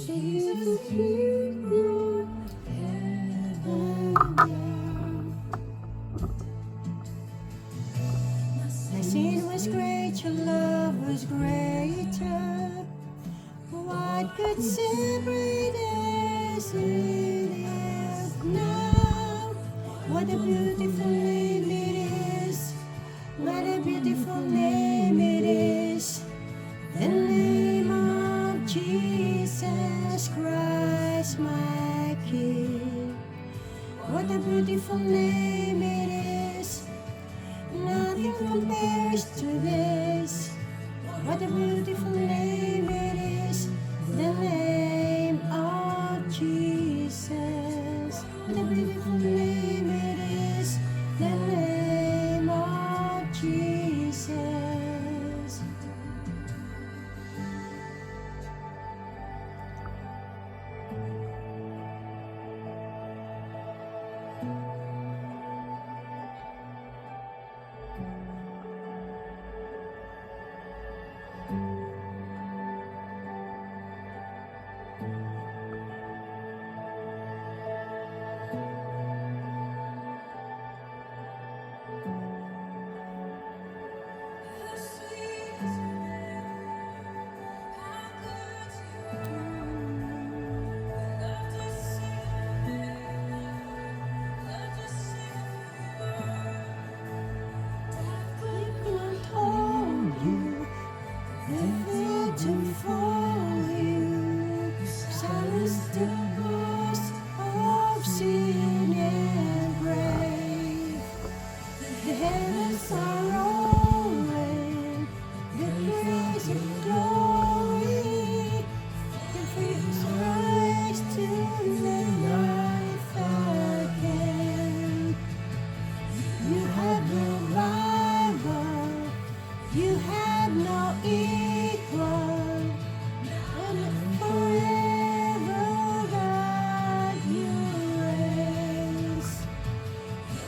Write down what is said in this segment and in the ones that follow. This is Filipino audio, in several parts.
Jesus, keep your heaven down. My sin was great, your love was greater. What could separate us in it now? What a beautiful name it is. What a beautiful name it is. The name of Jesus Christ, my King. What a beautiful name it is. Nothing compares to this. What a beautiful name it is. The name of Jesus. What a beautiful name it is. The name of Jesus. You have no equal, and forever God you reigns.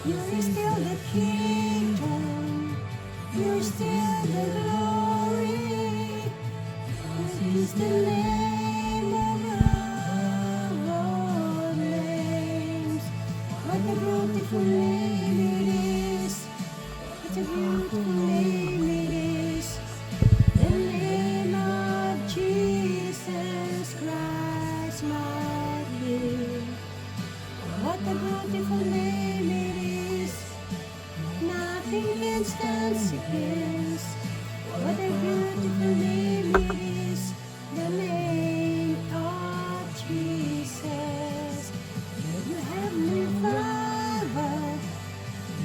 You're still the kingdom, you're still the glory. This is the name above all names. What a beautiful name it is. What a beautiful name it is. The name of Jesus Christ, my King. What a beautiful name it is. Nothing can stand against. What a beautiful name it is. The name of Jesus. You have no rival.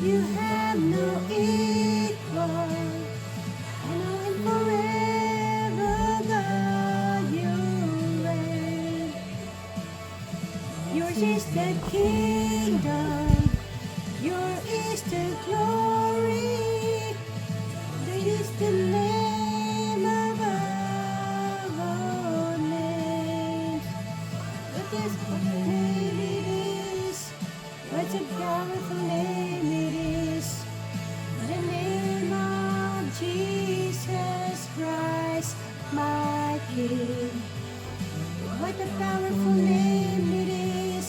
You have no equal. And on forever, God, you reign. Yours is the kingdom. Yours is the glory. There is the name above all names. What is the name it is? What a powerful name it is. The name of Jesus Christ, my King. What a powerful name it is.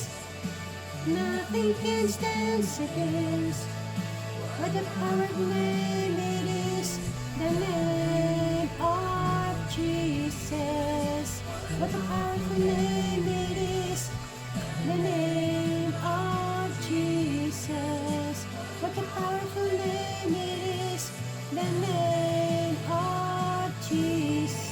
Nothing can stand against. What a powerful name it is. The name of Jesus. What a powerful name it is. The name of Jesus. What a powerful name it is. The name of Jesus.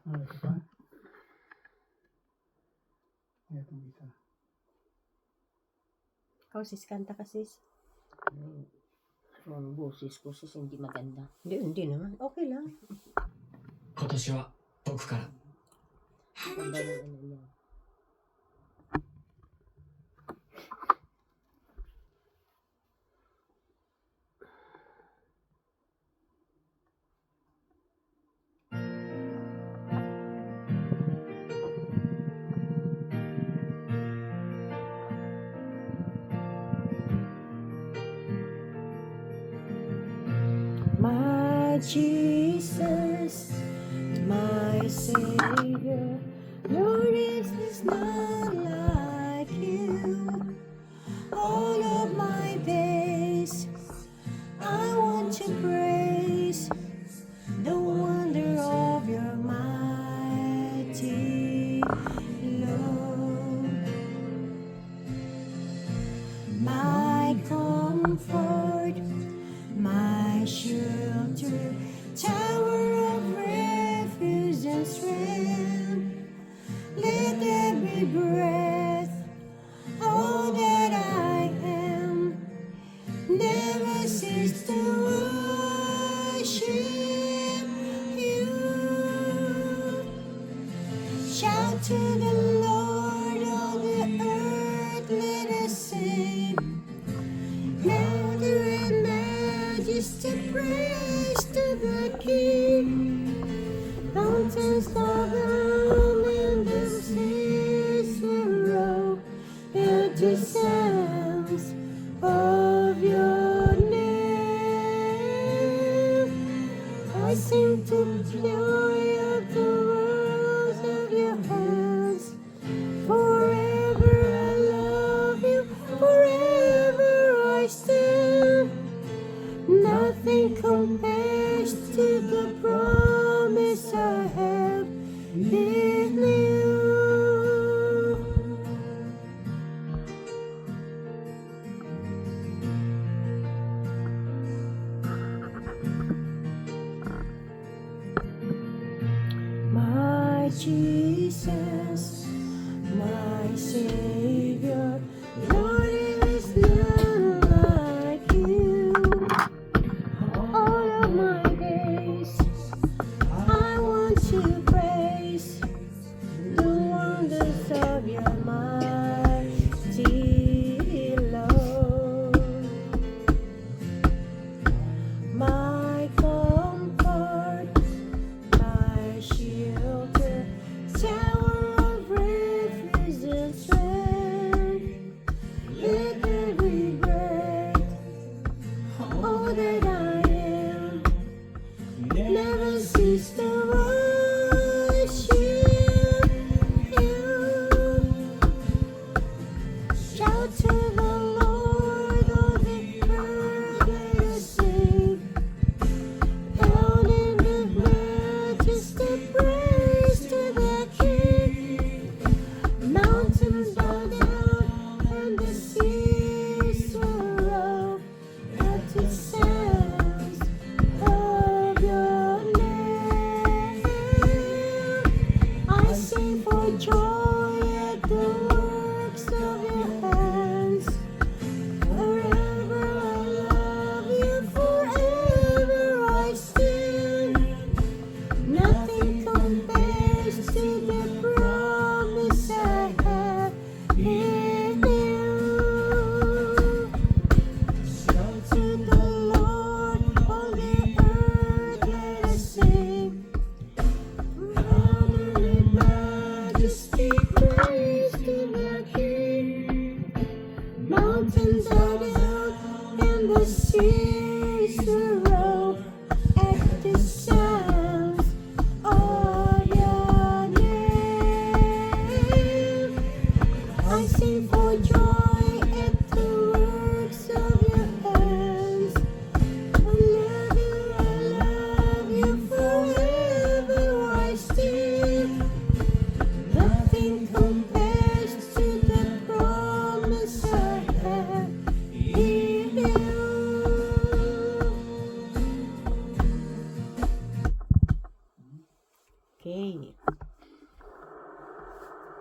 Ano ito pa? Itong isa. Ikaw sis, kanta ka sis. Ang boses ko sis hindi maganda. Hindi naman. Okay lang. 今年は僕から Maganda yung ano niya. My Jesus, my Savior, Lord, is not like you. All of my days, I want to praise the wonder of your mighty love. My comfort, my shelter, tower of refuge and strength. Let every breath, all that I am, never cease to worship you. Shout to the Lord, all the earth, let us sing. Louder in majesty, praise to the King. Mountains bow down and the seas will roll at the sounds of your name. I sing to the joy of the works of your hands. Forever I love you, forever I stand. Nothing compares to the promise I have in you. My Jesus, my Savior, Lord, is none like you. All of my days, I want to praise the wonders of your mighty love. My comfort, my shelter, tower of refuge and strength. Let every breath, all that I am, never cease to worship you. Shout to the Lord, all the earth, let us sing. Down in the majesty, praise to the King. Mountains bow down and the seas will roll at the sounds of your name. I sing for joy at the works of your hands. Forever I love you, forever I stand. Nothing compares to the promise I have in you. Shout to the Lord, all the earth, let us sing. Louder in majesty, praise to the King. Mountains are down and the seas will roll at the sounds of your name. I sing for joy at the works of your hands. I love you, forever I stand. Nothing compares to the promise I have in you. Okay.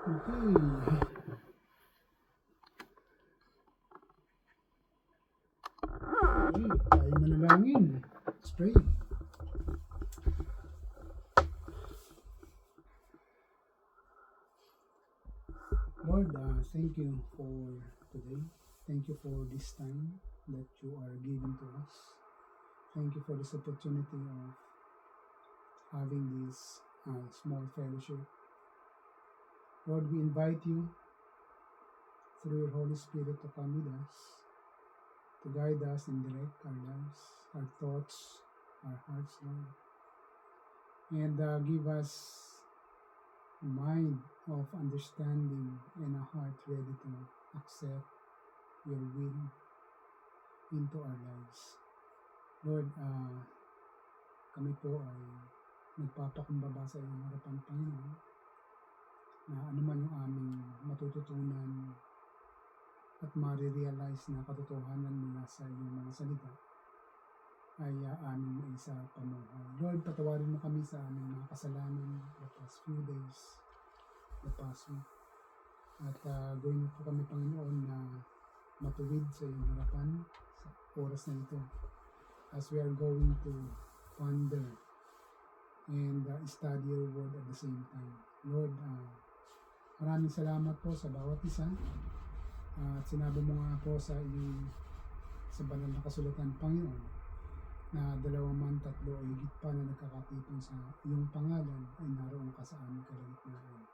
Okay. Okay, tayo manalangin. Let's pray. Lord, thank you for today. Thank you for this time that you are giving to us. Thank you for this opportunity of having this small fellowship. Lord, we invite you through your Holy Spirit to come with us, to guide us and direct our lives, our thoughts, our hearts, Lord. And give us a mind of understanding and a heart ready to accept your will into our lives. Lord, kami po ay nagpapakumbaba sa iyong harapan, Panginoon, na anuman yung aming matututunan at marirealize na katotohanan mula sa iyong mga salita ay aming maisa pamuhay. Lord, patawarin mo kami sa aming mga kasalanan the past few days, the past week. At gawin mo po kami, Panginoon, na matuwid sa iyong harapan sa oras na ito as we are going to ponder and study your word at the same time. Lord, maraming salamat po sa bawat isa. At sinabi mo nga po sa iyong sa banal na kasulatan, Panginoon, na 2 man 3 o higit pa na nagkakatipon sa iyong pangalan ay naroon ka sa aming kalagitnaan.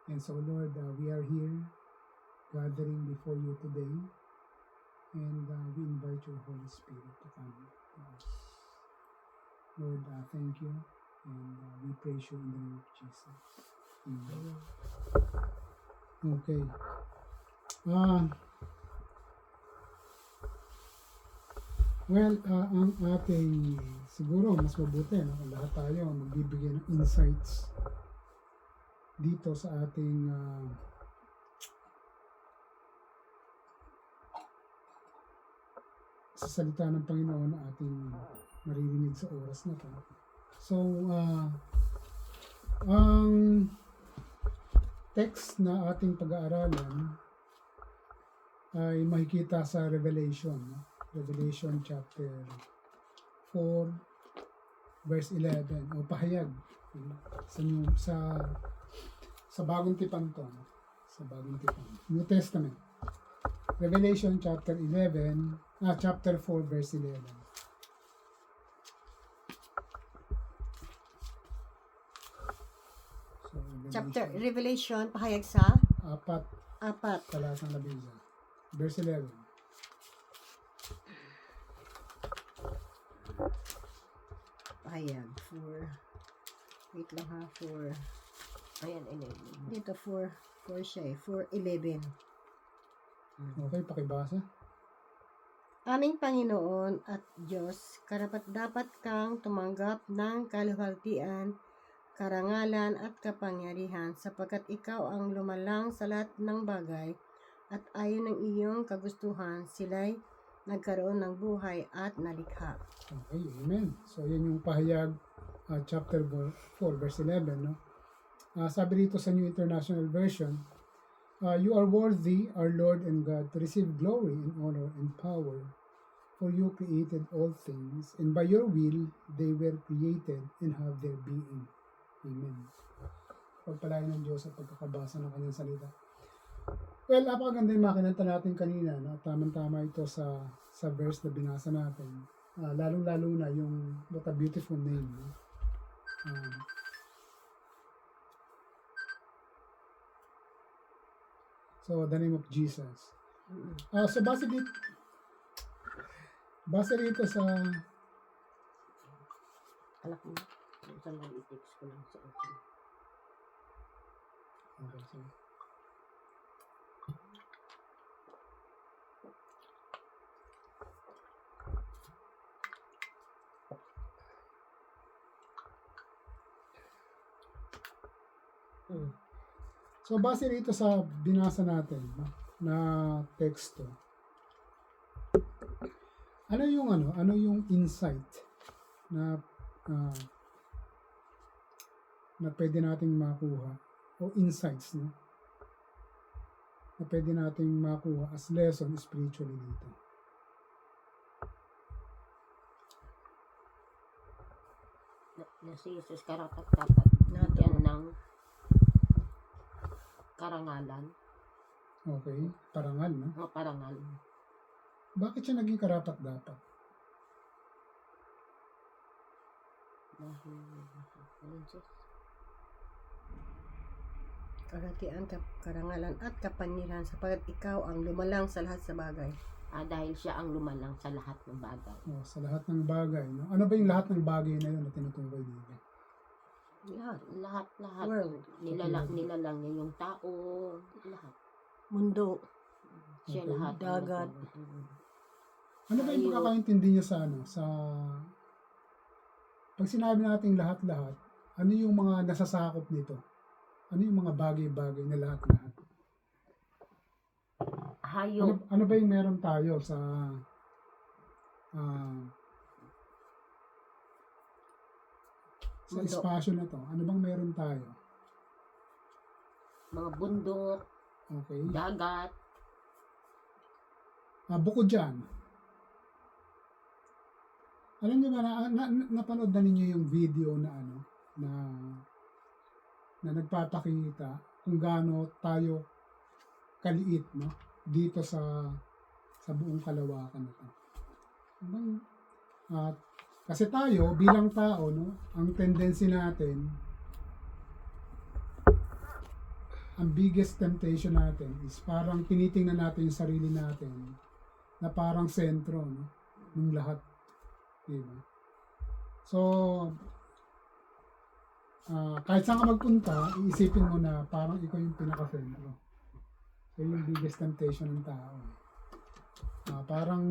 And so Lord, we are here gathering before you today, and we invite your Holy Spirit to come to us. Lord, thank you, and we praise you in the name of Jesus. Amen. Okay. Well, ang ating siguro mas mabuti, no? Lahat tayo magbibigay ng insights dito sa ating sa salita ng Panginoon na ating maririnig sa oras na to. So, ang text na ating pag-aaralan ay makikita sa Revelation, no? Revelation chapter 4 verse 11 o pahayag sa bagong tipan to, no? Sa bagong tipan, New Testament, Revelation chapter 4 verse 11. So, Revelation, pahayag sa 4 talatang 11 verse 11. pahayag wait lang ha, Ayan, dito 4 siya 4:11. Okay, pakibasa. Aming Panginoon at Diyos, karapat-dapat kang tumanggap ng kaluwalhatian, karangalan at kapangyarihan sapagkat ikaw ang lumalang sa lahat ng bagay at ayon ng iyong kagustuhan sila'y nagkaroon ng buhay at nalikha. Okay, amen. So, yan yung pahayag chapter 4 verse 11, no? Sabi rito sa New International Version, you are worthy, our Lord and God, to receive glory and honor and power, for you created all things, and by your will they were created and have their being. Amen. Pagpalain ng Diyos sa pagkakabasa ng kanyang salita. Well, napakaganda yung makinanta natin kanina, no? Tamang-tama ito sa verse na binasa natin. Lalong-lalo na yung what a beautiful name, no? So, the name of Jesus. So, base rito sa Anak mo. Saan lang i-text ko lang sa akin. okay, so, so, base rito sa binasa natin, no, na teksto, ano yung insight na na pwede nating makuha o insights, no, na pwede nating makuha as lesson spiritually dito? Na si Jesus karapat-dapat yan ng karangalan. Okay, parangal, no? Mga parangal. Bakit siya naging karapat-dapat? Ayun, sis. Karatian, karangalan at kapangyarihan sapagkat ikaw ang lumalang sa lahat sa bagay. Dahil siya ang lumalang sa lahat ng bagay. Oh, sa lahat ng bagay. No? Ano ba yung lahat ng bagay na yun na tinutukoy dito? Lahat. World. Nilalang niya yung tao, lahat. Mundo. Siya Okay. lahat. Dagat. Ano ba yung Tayo. pagkakaintindi niya sa pag sinabi nating lahat-lahat, ano yung mga nasasakop nito? Ano yung mga bagay-bagay na lahat-lahat? Hayop. Ano ba yung meron tayo sa Mundo. espasyo na to? Ano bang meron tayo? Mga bundok, Okay. dagat. Bukod dyan, alam niyo ba napanood na ninyo yung video na na nagpapakita kung gaano tayo kaliit, no? Dito sa buong kalawakan na to. At kasi tayo bilang tao, no, ang tendency natin, ang biggest temptation natin is parang tinitingnan natin yung sarili natin na parang sentro, no, ng lahat. Diba? So, kahit saan ka magpunta, iisipin mo na parang ikaw yung pinaka-sentro. So, yung biggest temptation ng tao. Parang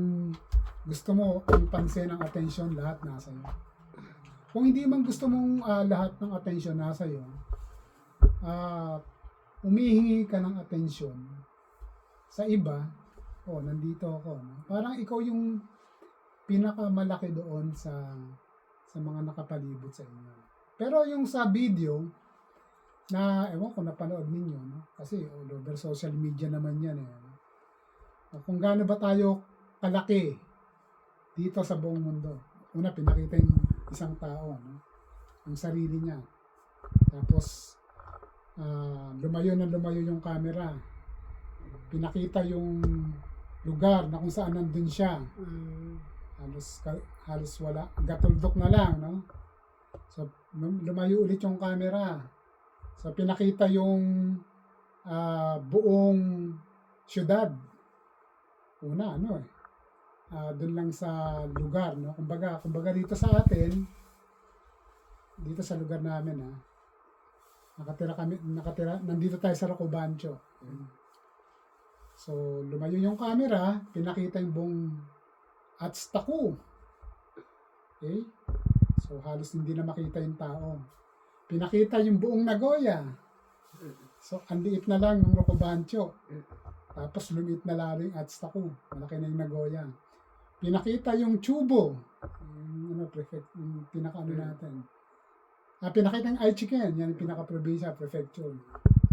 gusto mo ang pansin, ang attention, lahat nasa iyo. Kung hindi man gusto mong lahat ng attention nasa iyo, umihingi ka ng attention sa iba. Nandito ako. No? Parang ikaw yung pinakamalaki doon sa mga nakapalibot sa inyo. Pero yung sa video, na ewan ko napanood ninyo, no? Kasi all over social media naman yan eh. Kung gaano ba tayo kalaki dito sa buong mundo. Una, pinakita yung isang tao, no? Ang sarili niya. Tapos, lumayo yung camera. Pinakita yung lugar na kung saan nandun siya. Halos wala. Gatuldok na lang, no? So, lumayo ulit yung camera. So, pinakita yung buong syudad. Una, doon lang sa lugar, no? Kumbaga dito sa atin, dito sa lugar namin, nandito tayo sa Racobancho. So, lumayo yung camera, pinakita yung buong Atstaku. Okay? So, halos hindi na makita yung tao. Pinakita yung buong Nagoya. So, ang liit na lang ng Racobancho. Tapos, lumiit na lalo yung Atstaku. Malaki na yung Nagoya. Pinakita yung Chubo. Yung pinaka-ano natin. Pinakita yung Aichiken. Yan yung pinaka-probinsya, prefecture.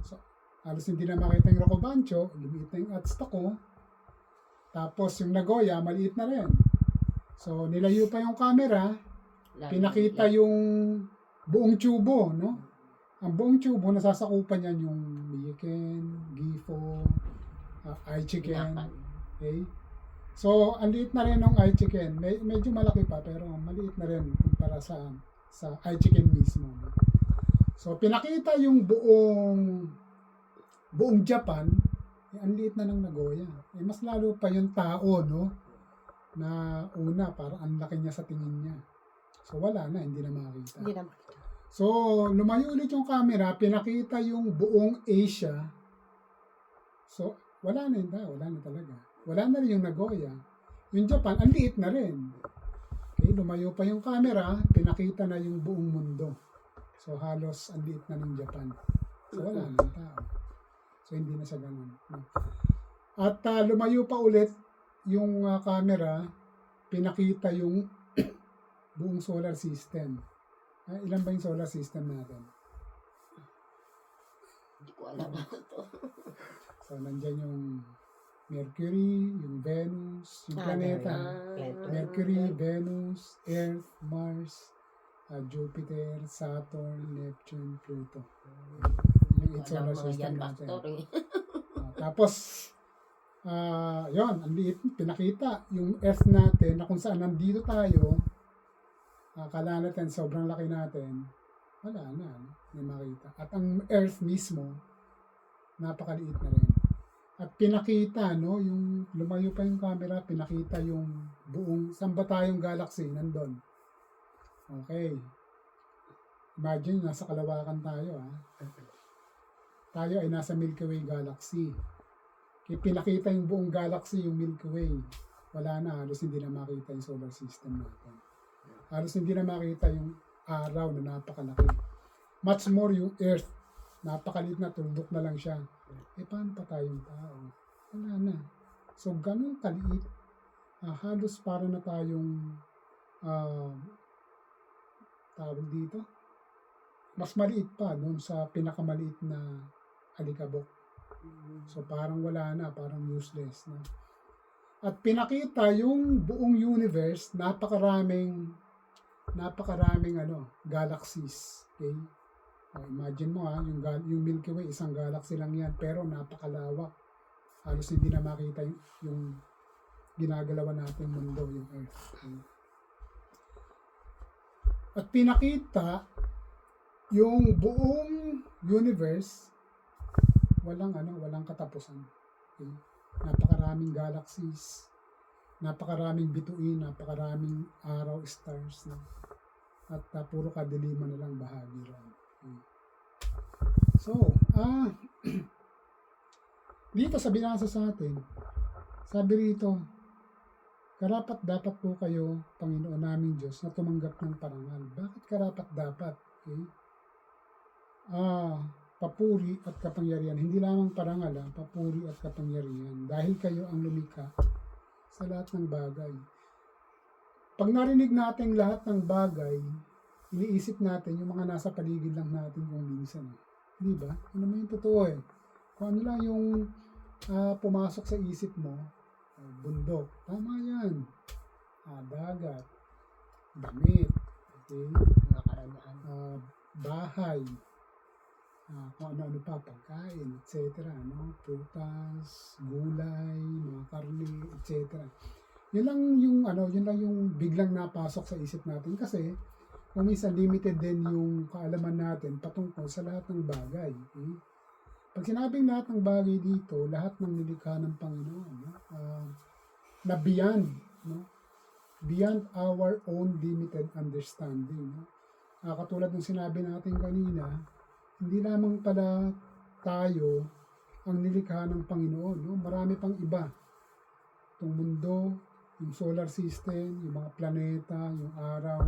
So, halos hindi na makita yung Racobancho. Lumiit na yung Atstaku. Tapos, yung Nagoya, maliit na rin. So, nilayo pa yung camera. Pinakita yung buong Chubo, no? Ang buong Chubo, nasasakupan yan yung Miyiken, Gifo, Aichiken. Okay? So, ang liit na rin ng Aichiken. Medyo malaki pa, pero maliit na rin kumpara sa Aichiken mismo. So, pinakita yung buong Japan, ang liit na ng Nagoya. Mas lalo pa yung tao, no? Na una, parang ang laki niya sa tingin niya. So, wala na, hindi na makita. Hindi na makita. So, lumayo ulit yung camera, pinakita yung buong Asia. So, wala na yun, wala na talaga. Wala na rin yung Nagoya. Yung Japan, ang liit na rin. Okay, lumayo pa yung camera, pinakita na yung buong mundo. So, halos ang liit na ng Japan. So, wala na yung tao. So, hindi na siya ganun. No? At lumayo pa ulit yung camera, pinakita yung buong solar system. Ilan ba yung solar system natin? Hindi ko alam ano to. So, nandyan yung Mercury, yung Venus, yung planeta. Mercury, Venus, Earth, Mars, Jupiter, Saturn, Neptune, Pluto. Yung 8 solar system natin. Tapos, yun, ang liit, pinakita yung Earth natin na kung saan nandito tayo, akala natin sobrang laki natin, wala na, may makita. At ang Earth mismo, napakaliit na rin. At pinakita, no, yung lumayo pa yung camera, pinakita yung buong, saan ba tayong galaxy? Nandun. Okay. Imagine, nasa kalawakan tayo, ha? Tayo ay nasa Milky Way Galaxy. Kaya pinakita yung buong galaxy, yung Milky Way. Wala na, halos hindi na makita yung solar system natin. Halos hindi na makita yung araw na napakalaki. Much more yung Earth. Napakaliit na, tuldok na lang siya. Paano pa tayong tao? Wala na. So, ganun kaliit. Halos para na tayong tawag dito. Mas maliit pa doon sa pinakamaliit na alikabok. So, parang wala na. Parang useless na. At pinakita yung buong universe, napakaraming galaxies. Okay? Imagine mo yung Milky Way, isang galaxy lang yan, pero napakalawak. Halos hindi na makita yung ginagalawan natin mundo, yung Earth. Okay? At pinakita yung buong universe, walang katapusan. Okay? Napakaraming galaxies, napakaraming bituin, napakaraming araw, stars, no? At puro kadiliman na lang bahagi lang. So, dito sa binasa sa atin, sabi rito, karapat dapat po kayo, Panginoon naming Diyos, na tumanggap ng parangal. Bakit karapat dapat? Okay? Papuri at kapangyarihan. Hindi lamang parangal, papuri at kapangyarihan. Dahil kayo ang lumikha sa lahat ng bagay. Pag narinig natin lahat ng bagay, iniisip natin yung mga nasa paligid lang natin kung minsan. Di ba? Ano naman yung totoo eh. Kung ano lang yung pumasok sa isip mo, bundok. Tama yan. Dagat. Damit. Okay? Mga karamihan. Bahay. Kung ano-ano pa, pagkain, etc. No? Prutas, gulay, mga karne, etc. Yun lang yung biglang napasok sa isip natin kasi kung minsan limited din yung kaalaman natin patungkol sa lahat ng bagay. Okay? Pag sinabing lahat ng bagay dito, lahat ng nilikha ng Panginoon, no? Na beyond, no? Beyond our own limited understanding. No? Katulad ng sinabi natin kanina, hindi lamang pala tayo ang nilikha ng Panginoon. No? Marami pang iba. Itong mundo, yung solar system, yung mga planeta, yung araw.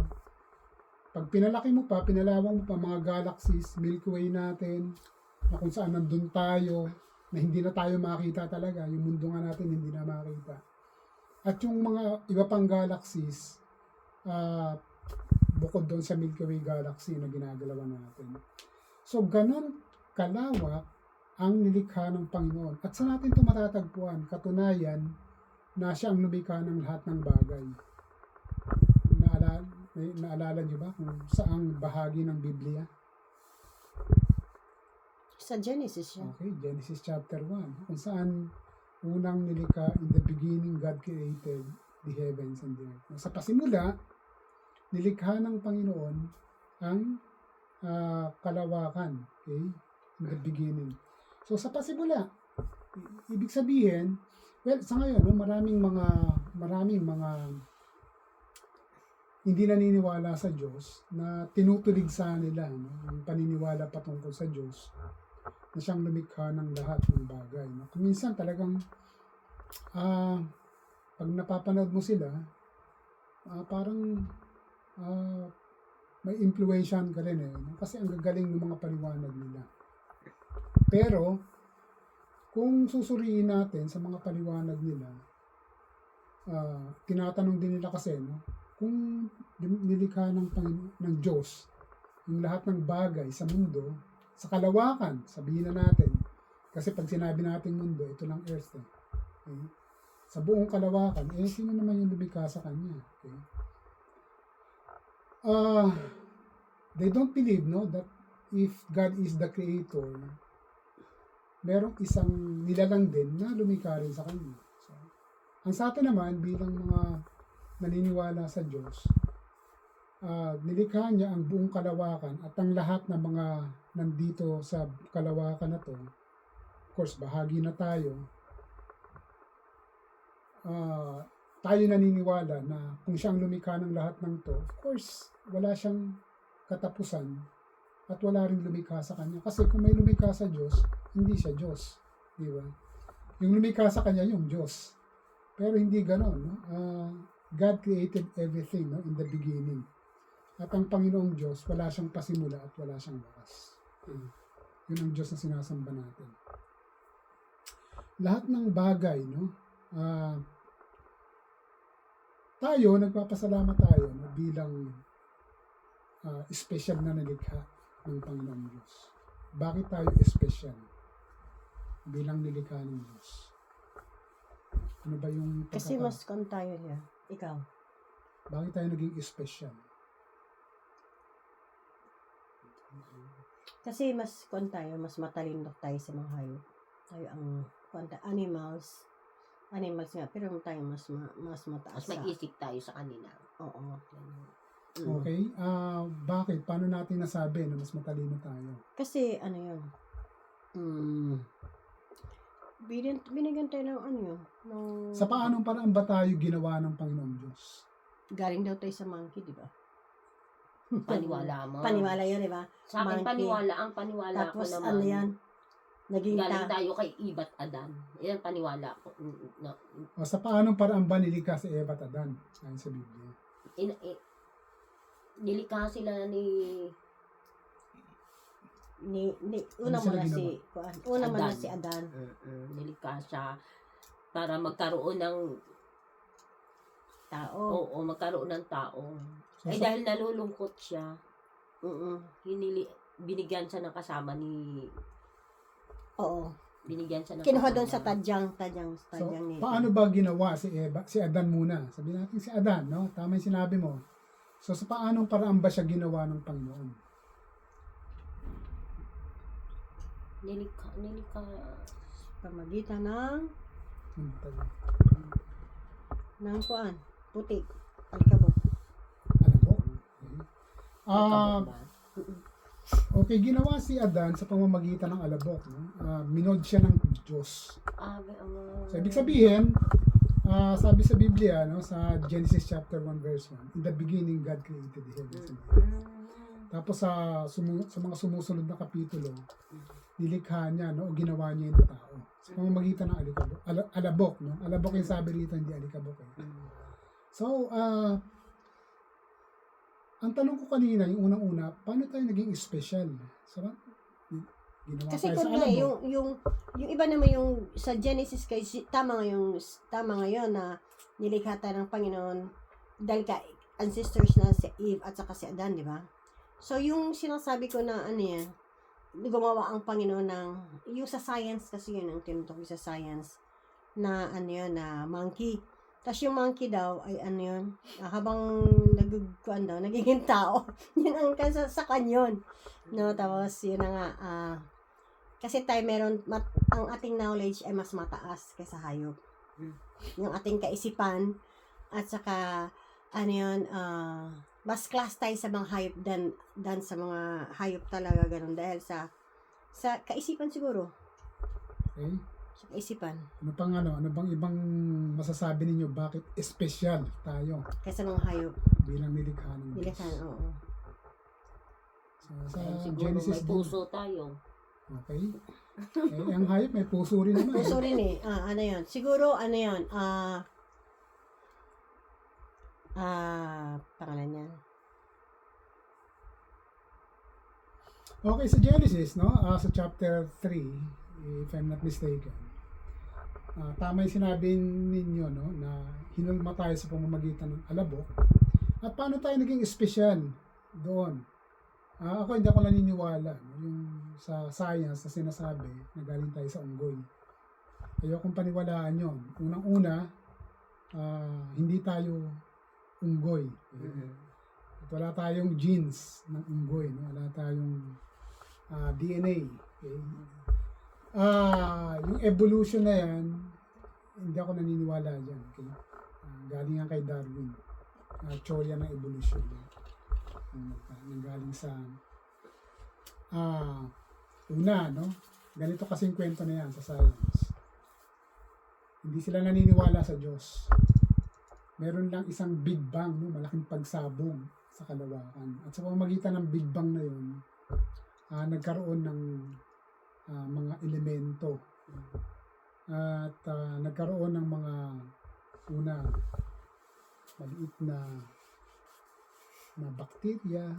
Pag pinalaki mo pa, pinalawang mo pa mga galaxies, Milky Way natin, na kung saan nandun tayo, na hindi na tayo makita talaga, yung mundo nga natin hindi na makita. At yung mga iba pang galaxies, bukod doon sa Milky Way Galaxy na ginagalawan natin. So, ganun kalawak ang nilikha ng Panginoon. At sa natin ito matatagpuan, katunayan na siya ang lumikha ng lahat ng bagay. Naalala niyo ba kung saang bahagi ng Biblia? Sa Genesis siya. Okay, Genesis chapter 1. Kung saan unang nilikha, in the beginning God created the heavens and the earth. Sa pasimula, nilikha ng Panginoon ang kalawakan. Okay? In the beginning. So sa pasimula, ibig sabihin, well, sa ngayon, no, maraming mga hindi naniniwala sa Diyos na tinutulig sa nila, no, yung paniniwala patungkol sa Diyos na siyang lumikha ng lahat ng bagay. No? Kung minsan talagang pag napapanood mo sila, parang may influensyan ka rin eh. No? Kasi ang gagaling ng mga paliwanag nila. Pero, kung susuriin natin sa mga paliwanag nila, tinatanong din nila kasi, no? Kung nilikha ng Diyos yung lahat ng bagay sa mundo, sa kalawakan, sabihin na natin, kasi pag sinabi natin mundo, ito lang earth eh. Okay? Sa buong kalawakan, sino naman yung lumikha sa kanya? Okay? They don't believe, no, that if God is the creator, merong isang nilalang din na lumikha rin sa kanya. So, ang sa atin naman, bilang mga naniniwala sa Diyos, nilikha niya ang buong kalawakan at ang lahat ng mga nandito sa kalawakan na to. Of course, bahagi na tayo. tayo naniniwala na kung siya ang lumikha ng lahat ng to, of course, wala siyang katapusan at wala rin lumikha sa kanya. Kasi kung may lumikha sa Diyos, hindi siya Diyos. Di ba? Yung lumikha sa kanya, yung Diyos. Pero hindi ganon. No? God created everything, no, in the beginning. At ang Panginoong Diyos, wala siyang pasimula at wala siyang wakas. Yun ang Diyos na sinasamba natin. Lahat ng bagay, no, tayo, nagpapasalamat tayo, no, bilang special na nilikha ng Panginoong Diyos. Bakit tayo special bilang nilikha ng Diyos? Ano ba yung Kasi mas tayo niya. Ikaw. Bakit tayo naging special? Kasi mas tayo, mas matalino tayo sa mga hayop. Tayo ang animals nga, pero tayo mas mataas. Mas mag-isip tayo sa kanila. Oo. Okay? Bakit? Paano natin nasabi na mas matalino tayo? Kasi yun? Binigyan tayo ng yun. Sa paanong paraan ba tayo ginawa ng Panginoong Diyos? Galing daw tayo sa monkey, di ba? Paniwala mo. Paniwala yun, di ba? Sa akin, Monkey. ang paniwala Tapos ko naman. yan? Naging Galing tayo kay Eva at Adan. Yan paniwala ko. No. O sa paanong paraan ba nilikha si Eva at Adan? Ayon sa Biblia. Nilikha sila ni una Ano sila mo na si Adan. Nilikha siya para magkaroon ng Tao. oo, magkaroon ng tao. So, Dahil nalulungkot siya, Mm-mm. binigyan siya ng kasama ni Oo. binigyan siya ng Kinuha kasama. doon sa tadyang so, ni paano ba ginawa si Eva? Si Adan muna. Sabihin natin si Adan, no? Tama yung sinabi mo. So, sa paanong paraan ba siya ginawa ng Panginoon? Nilikha pamagitan ng putik. Alikabok. Alam mo? kabog ba? Okay, ginawa si Adan sa pamamagitan ng alabok. No? Minod siya ng Diyos. So, ibig sabihin, sabi sa Biblia, no, sa Genesis chapter 1 verse 1, in the beginning, God created the heavens and the earth. Tapos sa mga sumusunod na kapitulo, nilikha niya, no, o ginawa niya yung tao. Sa pamamagitan ng alabok. No? Alabok yung sabi rito, hindi alikabok. So, ang tanong ko kanina, yung unang-una, paano tayo naging special? So, ginawa Kasi tayo sa kung nga, alabok. yung iba naman yung sa Genesis kasi tama ngayon na nilikha tayo ng Panginoon dahil ancestors na si Eve at saka si Adan, di ba? So yung sinasabi ko na yan, gumawa ang Panginoon ng yung sa science kasi yun ang tinutukoy sa science na yun, na monkey. Tapos yung monkey daw ay yun, habang nagiging tao. Yun ang sa kanyon. No, tapos yun na nga, kasi tayo ang ating knowledge ay mas mataas kaysa hayop. Yung ating kaisipan at saka mas class tayo sa mga hayop than sa mga hayop talaga ganun dahil sa kaisipan siguro. Okay. Sa kaisipan. Ano bang ibang masasabi ninyo bakit special tayo Kaysa mga hayop. bilang nilikha ng Diyos? Nilikha, oo. So, sa Siguro Genesis may puso tayo. Okay. Ang hayop may puso rin naman. Puso rin eh. Yun. Siguro, yun. Pangalan yan. Okay, sa Genesis, no? Sa chapter 3, if I'm not mistaken, tama yung sinabi ninyo, no? Na hinulma tayo sa pamamagitan ng alabok. At paano tayo naging special doon? Ako hindi ako naniniwala, no? Yung sa science na sinasabi na galing tayo sa unggoy. Ayokong paniwalaan yun. Unang-una, hindi tayo unggoy. At wala tayong genes ng unggoy. No? Wala tayong DNA. Okay? Yung evolution na yan, hindi ako naniniwala dyan. Okay? Galing yan kay Darwin. Teorya ng evolution. Nanggaling sa una, no? Ganito kasing kwento na yan sa science. Hindi sila naniniwala sa Diyos. Meron lang isang Big Bang, no? Malaking pagsabog sa kalawakan. At sa pamamagitan ng Big Bang na yun, nagkaroon ng mga elemento. At nagkaroon ng mga maliit na bakterya,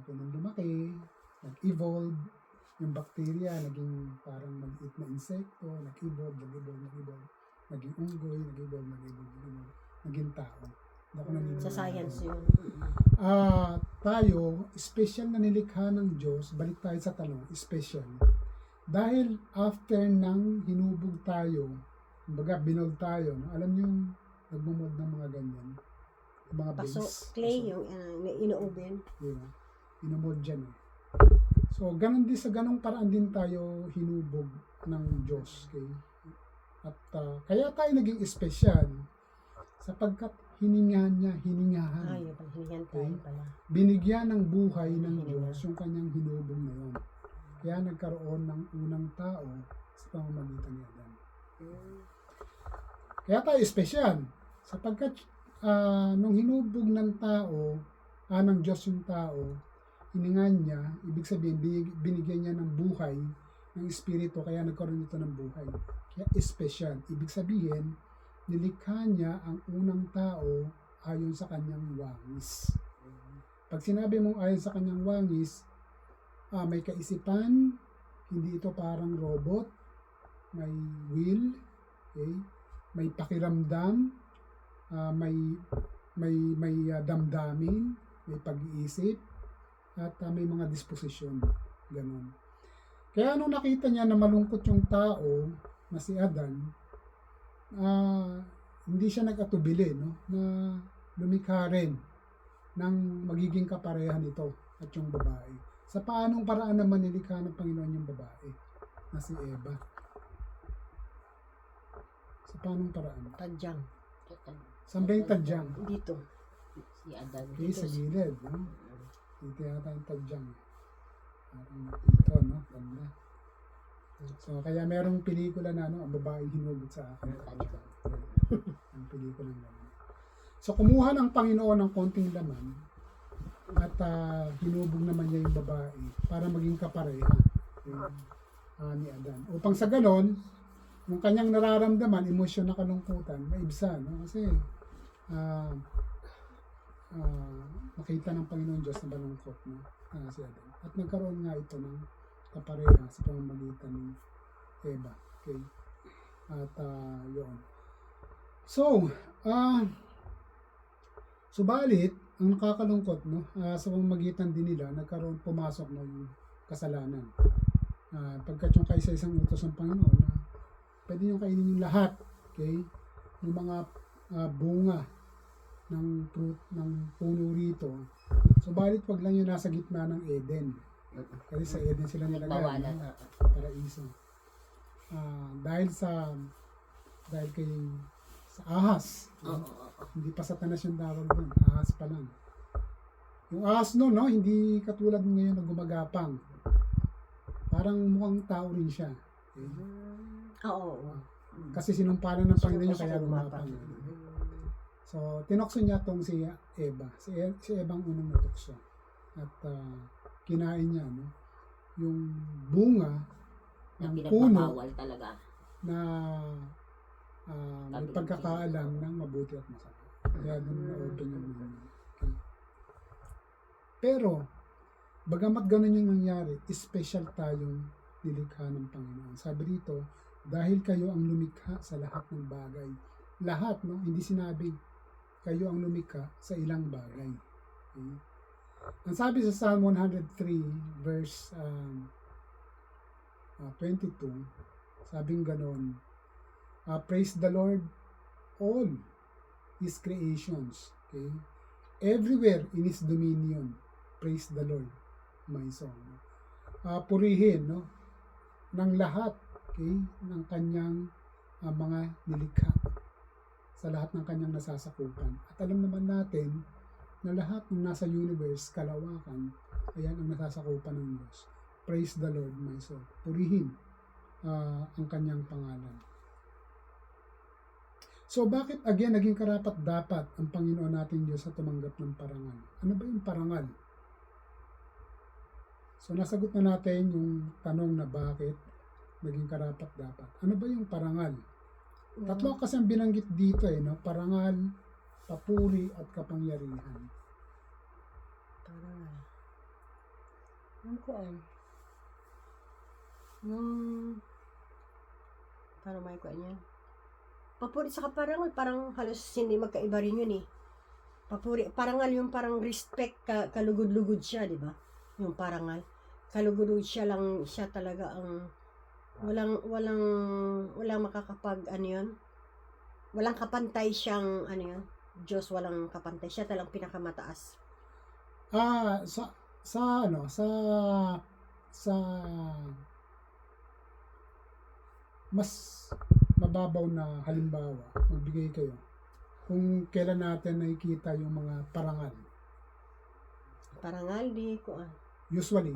lumaki, nag-evolve. Yung bakterya naging parang maliit na insekto, nag-evolve, naging unggoy, nag-evolve, naging tao. Hindi ako naniniwala. Sa science yun. Tayo, special na nilikha ng Diyos, balik tayo sa tanong, special. Dahil after nang hinubog tayo, kumbaga binold tayo, no? Alam niyo yung nagmumold ng mga ganyan, yung mga Paso, base. clay, yung ino-oven. Diba? Inomold dyan eh. So, ganun din sa ganung paraan din tayo hinubog ng Diyos. Okay? At kaya tayo naging special sapagkat hiningahan. Yun pala, hinihan tayo pala. Binigyan ng buhay ng Diyos yung kanyang hinubog na yun. Kaya nagkaroon ng unang tao sa pamamagitan ni Adan. Kaya tayo special sapagkat nung hinubog ng tao, ng Diyos yung tao, hiningan niya, ibig sabihin, binigyan niya ng buhay, ng espiritu, kaya nagkaroon ito ng buhay. Kaya special. Ibig sabihin, nilikha niya ang unang tao ayon sa kanyang wangis. Pag sinabi mong ayon sa kanyang wangis, may kaisipan, hindi ito parang robot, may will, okay? May pakiramdam, may damdamin, may pag-iisip, at may mga disposisyon. Ganon. Kaya nung nakita niya na malungkot yung tao, na si Adan, hindi siya nag-atubili, no? Na lumikha rin ng magiging kaparehan nito at yung babae. Sa paanong paraan naman nilikha ng Panginoon yung babae na si Eva? Sa paanong paraan? Tadyang. Saan ba yung tadyang? Dito. Si Adan. Okay, Dito. sa gilid. No? Dito yata yung tadyang. Parang dito, no? Ganda. So, kaya merong pelikula na ang babaeng hinugot sa akin. Ang pelikula na. So, kumuha ng Panginoon ng konting laman at hinubog naman niya yung babae para maging kapareha ni Adan. Upang sa ganon, yung kanyang nararamdaman, emosyon na kalungkutan, maibsan. No? Kasi, nakita ng Panginoon Diyos na balungkot si Adan. At nagkaroon nga ito ng kapareha sa pamamagitan ni Eva. Okay? At yun. So, subalit, ang nakakalungkot, no, sa pamamagitan din nila, pumasok yung kasalanan. Pagkat yung kaisa-isang utos ng Panginoon, pwede nyo kainin yung lahat, okay? Yung mga bunga ng fruit, ng puno rito. Subalit, wag lang yun nasa gitna ng Eden. Kasi sa Eden sila nilagay, paraiso. Dahil sa ahas. Hindi pa Satanas yung tawag doon. Ahas pa lang. Yung ahas no, hindi katulad ngayon na gumagapang. Parang mukhang tao rin siya. Okay? Oo. Kasi sinumpalan ng Panginoon niya kaya gumapang. So, tinokso niya tong si Eva. Si Eva ang unang natokso. At kinain niya yung bunga ng puno talaga. na may pagkakaalam ng mabuti at masama. Kaya doon na-open yung mga. Okay. Pero, bagamat ganun yung nangyari, special tayong nilikha ng Panginoon. Sabi rito, dahil kayo ang lumikha sa lahat ng bagay. Lahat, no? Hindi sinabi, kayo ang lumikha sa ilang bagay. Okay? Ang sabi sa Psalm 103, verse 22, sabing ganon, praise the Lord, all His creations. Okay? Everywhere in His dominion, praise the Lord, my song. Purihin, no? Ng lahat, okay? Ng kanyang mga nilikha sa lahat ng kanyang nasasakupan. At alam naman natin na lahat ng nasa universe, kalawakan, ayan ang nasasakupan ng Diyos. Praise the Lord, my soul. Purihin ang kanyang pangalan. So bakit again naging karapat-dapat ang Panginoon nating Diyos sa tumanggap ng parangal? Ano ba yung parangal? So nasagot na natin yung tanong na bakit naging karapat-dapat. Ano ba yung parangal? Tatlo kasi ang binanggit dito no? Parangal, papuri at kapangyarihan. Parangal. Ano ko yung parang may kuan yan. Papuri sa parangal, parang halos hindi magkaiba rin yun eh. Papuri, parangal yung parang respect, kalugod-lugod siya, di ba? Yung parangal. Kalugod-lugod siya lang, siya talaga ang walang makakapag, ano yun? Walang kapantay siyang, ano yun? Diyos, walang kapantay. Siya talagang pinakamataas. Sa mas mababaw na halimbawa, magbigay kayo kung kailan natin nakikita yung mga parangal. Parangal, di ko Usually,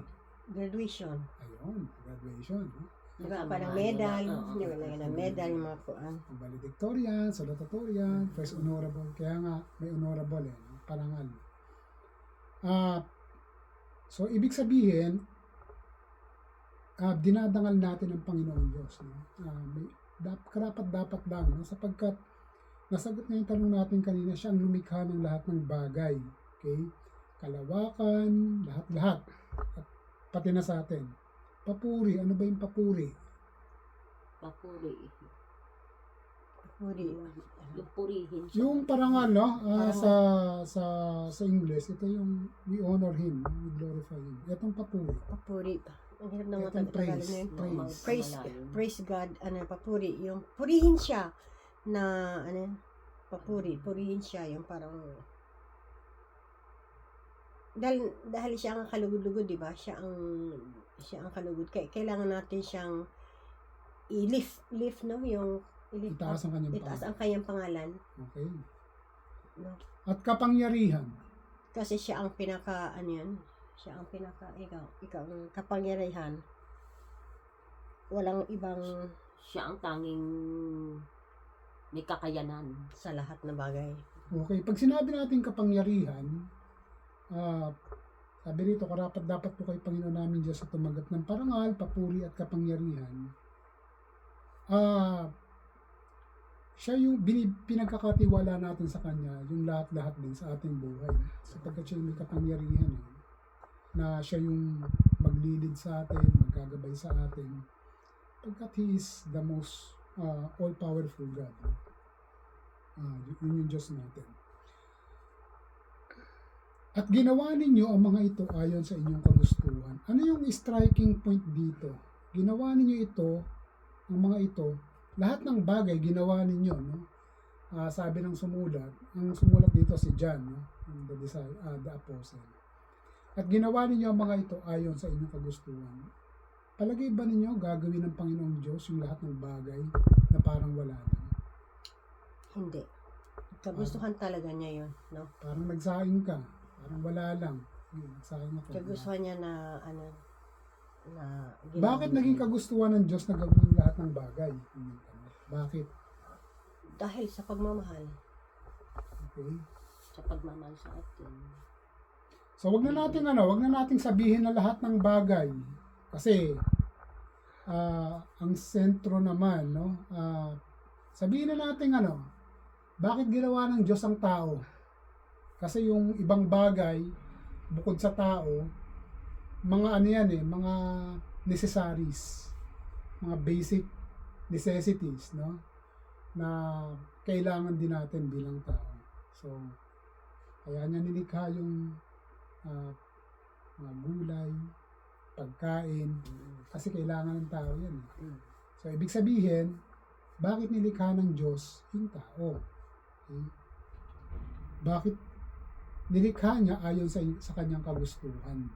graduation. ayun, graduation, no? Diba, Sa parang mga medal. ano, oo. Di ba na medal, yung mga kuan. Ang valedictorian, salutatorian, first honorable, kaya nga may honorable no? Parangal. So ibig sabihin, dinadangal natin ang Panginoon Diyos. No? Karapat-dapat lang, no? Sapagkat nasagot na yung tanong natin kanina, siya ang lumikha ng lahat ng bagay. Okay? Kalawakan, lahat-lahat. At pati na sa atin. Papuri, ano ba yung papuri? Papuri. Puri. Yung purihin siya. Yung parangal, no? Sa English, ito yung we honor Him, we glorify Him. Itong papuri. Papuri pa. Ang hirap na Itong matagalin praise. na yun. Praise. Praise God, papuri. Yung purihin siya na, purihin siya, yung parang, dahil siya ang kalugod-lugod, di ba? Siya ang kalugod. Kailangan natin siyang i-lift, no? Yung Itaas ang kanyang itaas pangalan. ang kanyang pangalan. Okay. No? At kapangyarihan. Kasi siya ang pinaka, siya ang pinaka, ikaw ang kapangyarihan. Walang ibang Siya ang tanging may kakayanan. sa lahat na bagay. Okay. Pag sinabi natin kapangyarihan, sabi rito, karapat dapat po kay Panginoon namin Diyos sa tumanggap ng parangal, papuri at kapangyarihan. Siya yung pinagkakatiwala natin sa Kanya, yung lahat-lahat din sa ating buhay. Sapagkat siya yung may kapangyarihan na siya yung maglilid sa atin, magkagabay sa atin. Pagkat He is the most all-powerful God. Yun yung Diyos natin. At ginawa ninyo ang mga ito ayon sa inyong kagustuhan. Ano yung striking point dito? Ginawa ninyo ito, ang mga ito, lahat ng bagay ginawa ninyo, no? Sabi ng sumulat, ang sumulat dito si John, no? The apostle. At ginawa ninyo ang mga ito ayon sa inyong kagustuhan. Palagay ba ninyo gagawin ng Panginoong Diyos yung lahat ng bagay na parang wala lang? Hindi. Kagustuhan talaga niya yun, no? Parang nagsaing ka, parang wala lang. Nagsaing ako. Kagustuhan niya na, na Bakit naging kagustuhan ng Diyos na gawin yung lahat ng bagay? Bakit? dahil sa pagmamahal. Okay. Sa pagmamahal sa atin. So wag na nating sabihin na lahat ng bagay kasi ang sentro naman, no? Sabihin na natin bakit ginawa ng Diyos ang tao? Kasi yung ibang bagay bukod sa tao, mga mga necessaries, mga basic necessities, no? Na kailangan din natin bilang tao. So kaya niya nilikha yung mga gulay, pagkain, kasi kailangan ng tao yan. So, ibig sabihin, bakit nilikha ng Diyos yung tao? Okay? Bakit nilikha niya ayon sa kanyang kagustuhan?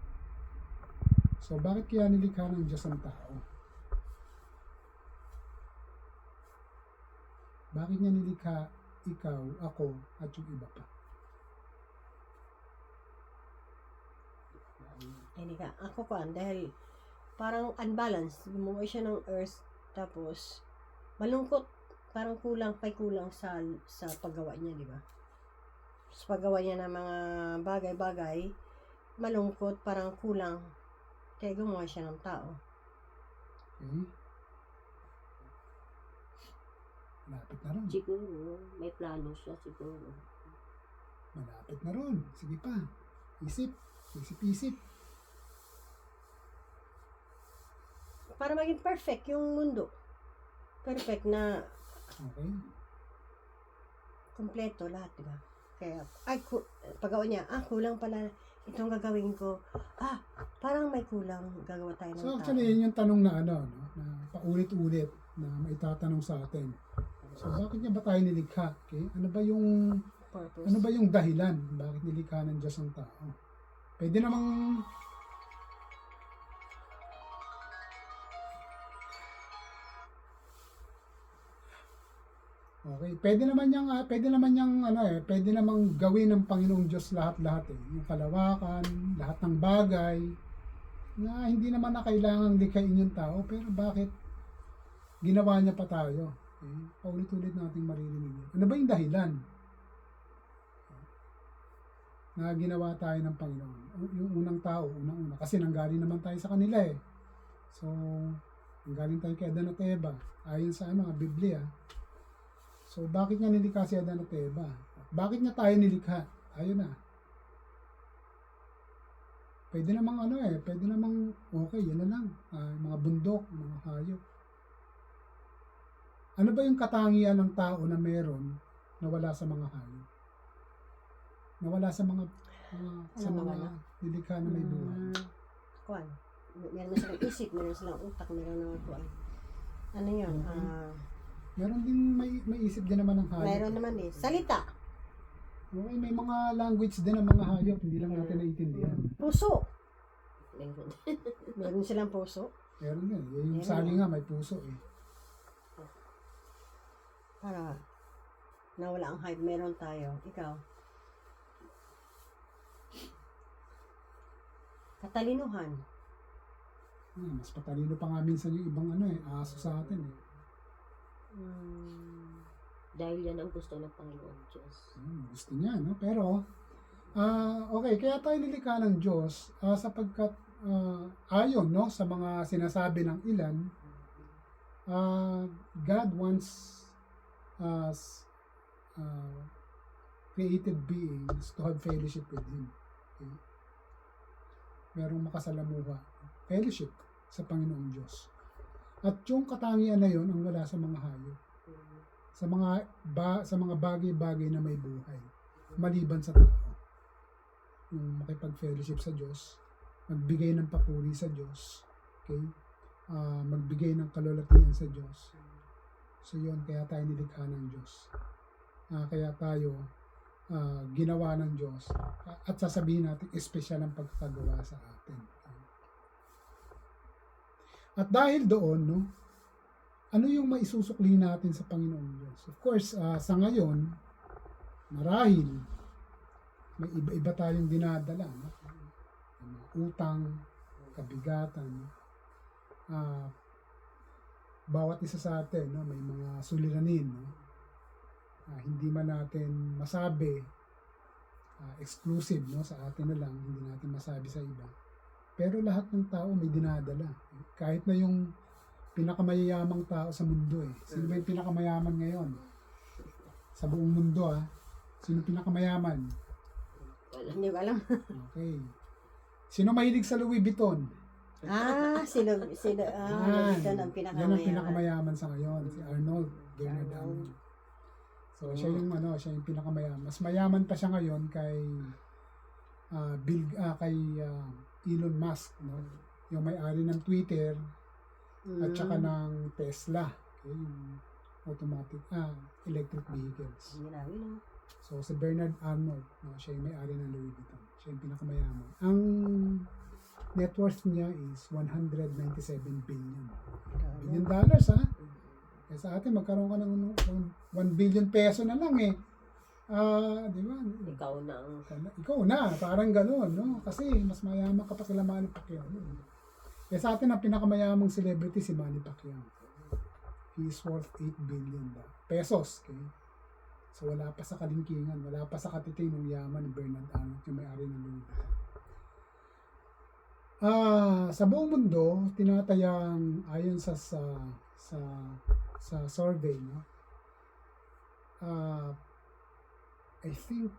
So, bakit kaya nilikha ng Diyos ang tao? Bakit niya nilikha ikaw, ako, at yung iba pa? Hindi ka. Ako dahil parang unbalanced. Gumawa siya ng earth, tapos malungkot. parang kulang sa paggawa niya, di ba? Sa paggawa niya ng mga bagay-bagay, malungkot, parang kulang. Kaya gumawa siya ng tao. Okay. Malapit na ron. Siguro, may plano siya siguro. Malapit na ron. Sige pa. Isip. Isip-isip. Para maging perfect yung mundo. Perfect na Okay. kompleto lahat, di ba? Kaya, paggawa niya, kulang pala itong gagawin ko. Parang may kulang, gagawa tayo ng So tao. actually, yun yung tanong na no, na paulit-ulit na maitatanong sa atin. So bakit niya ba tayo nilikha? Okay? Ano Purpose. ba yung dahilan bakit nilikha ng Diyos ang tao? Pwede namang Okay, pwede naman pwede namang gawin ng Panginoong Diyos lahat-lahat eh. Yung kalawakan, lahat ng bagay na hindi naman na kailangang likhain yung tao, pero bakit ginawa niya pa tayo? Okay? Paulit-ulit nating maririnig yun. Ano ba yung dahilan na ginawa tayo ng Panginoon? Yung unang tao, unang-una. Kasi nanggaling naman tayo sa kanila eh. So, nanggaling tayo kay Adan at Eva. Ayon sa Biblia. So, bakit niya nilikha si Adan at Eva? Bakit niya tayo nilikha? Ayun na. Pwede namang okay, yan na lang. Mga bundok, mga hayop. Ano ba yung katangian ng tao na meron na wala sa mga hayop? Na wala sa mga nilikha na may buhay? Kuan. Meron silang isip, meron silang utak, meron naman kuan. Ano yun? Meron din may isip din naman ng hayop. Meron naman eh. Salita. Okay, may mga language din ng mga hayop, hindi lang natin naiintindihan. Puso. Meron. Meron silang puso. Meron din. Yung Meron saging nga may puso eh. Para nawala ang hype, meron tayo. Ikaw. Katalinuhan. Mas patalino pa nga minsan yung ibang aso sa atin eh. Dahil yan ang gusto ng Panginoon Diyos. Gusto niya, no? Pero, okay, kaya tayo nilikha ng Diyos sapagkat ayon, no, sa mga sinasabi ng ilan, God wants us created beings to have fellowship with Him. Okay? Merong makasalamuha. Fellowship sa Panginoong Diyos. At yung katangian na yon ang wala sa mga hayop. Sa mga bagay-bagay na may buhay. Maliban sa tao. Yung makipag-fellowship sa Diyos, magbigay ng papuri sa Diyos, okay? Magbigay ng kalulatian sa Diyos. So yun, kaya tayo nilikha ng Diyos. Kaya tayo ginawa ng Diyos. At sasabihin natin, espesyal ang pagkakagawa sa atin. At dahil doon, no, ano yung maisusukli natin sa Panginoong Diyos? Of course, sa ngayon, marahil, may iba-iba tayong dinadala. No? Mga utang, kabigatan, bawat isa sa atin, no, may mga suliranin. No? Hindi man natin masabi, exclusive, no, sa atin na lang, hindi natin masabi sa iba. Pero lahat ng tao may dinadala. Kahit na yung pinakamayayamang tao sa mundo eh. Sino ba yung pinakamayaman ngayon? Sa buong mundo Sino pinakamayaman? Hindi ko alam. Okay. Sino mahilig sa Louis Vuitton? Sino Yan. ito ang Yan ang pinakamayaman. pinakamayaman sa ngayon. Si Arnold. Bernard Arnold. So siya yung pinakamayaman. Mas mayaman pa siya ngayon kay Elon Musk, no? Yung may-ari ng Twitter at saka ng Tesla, okay? Yung automatic electric vehicles. So si Bernard Arnold, no? Siya yung may-ari ng Louis Vuitton. Siya yung pinakamayaman. Ang net worth niya is $197 billion. $1 billion, Kaya sa atin, magkaroon ka ng 1 billion peso na lang eh. Di ba? Ikaw na, parang gano'n, no? Kasi mas mayaman ka pa sila Manny Pacquiao. Kaya sa atin, ang pinakamayamang celebrity si Manny Pacquiao. He is worth 8 billion pesos. Okay? So wala pa sa kalingkingan, wala pa sa katiting ng yaman ni Bernard Arnault, yung may-ari ng Louis Vuitton. Sa buong mundo, tinatayang ayon sa survey, no? I think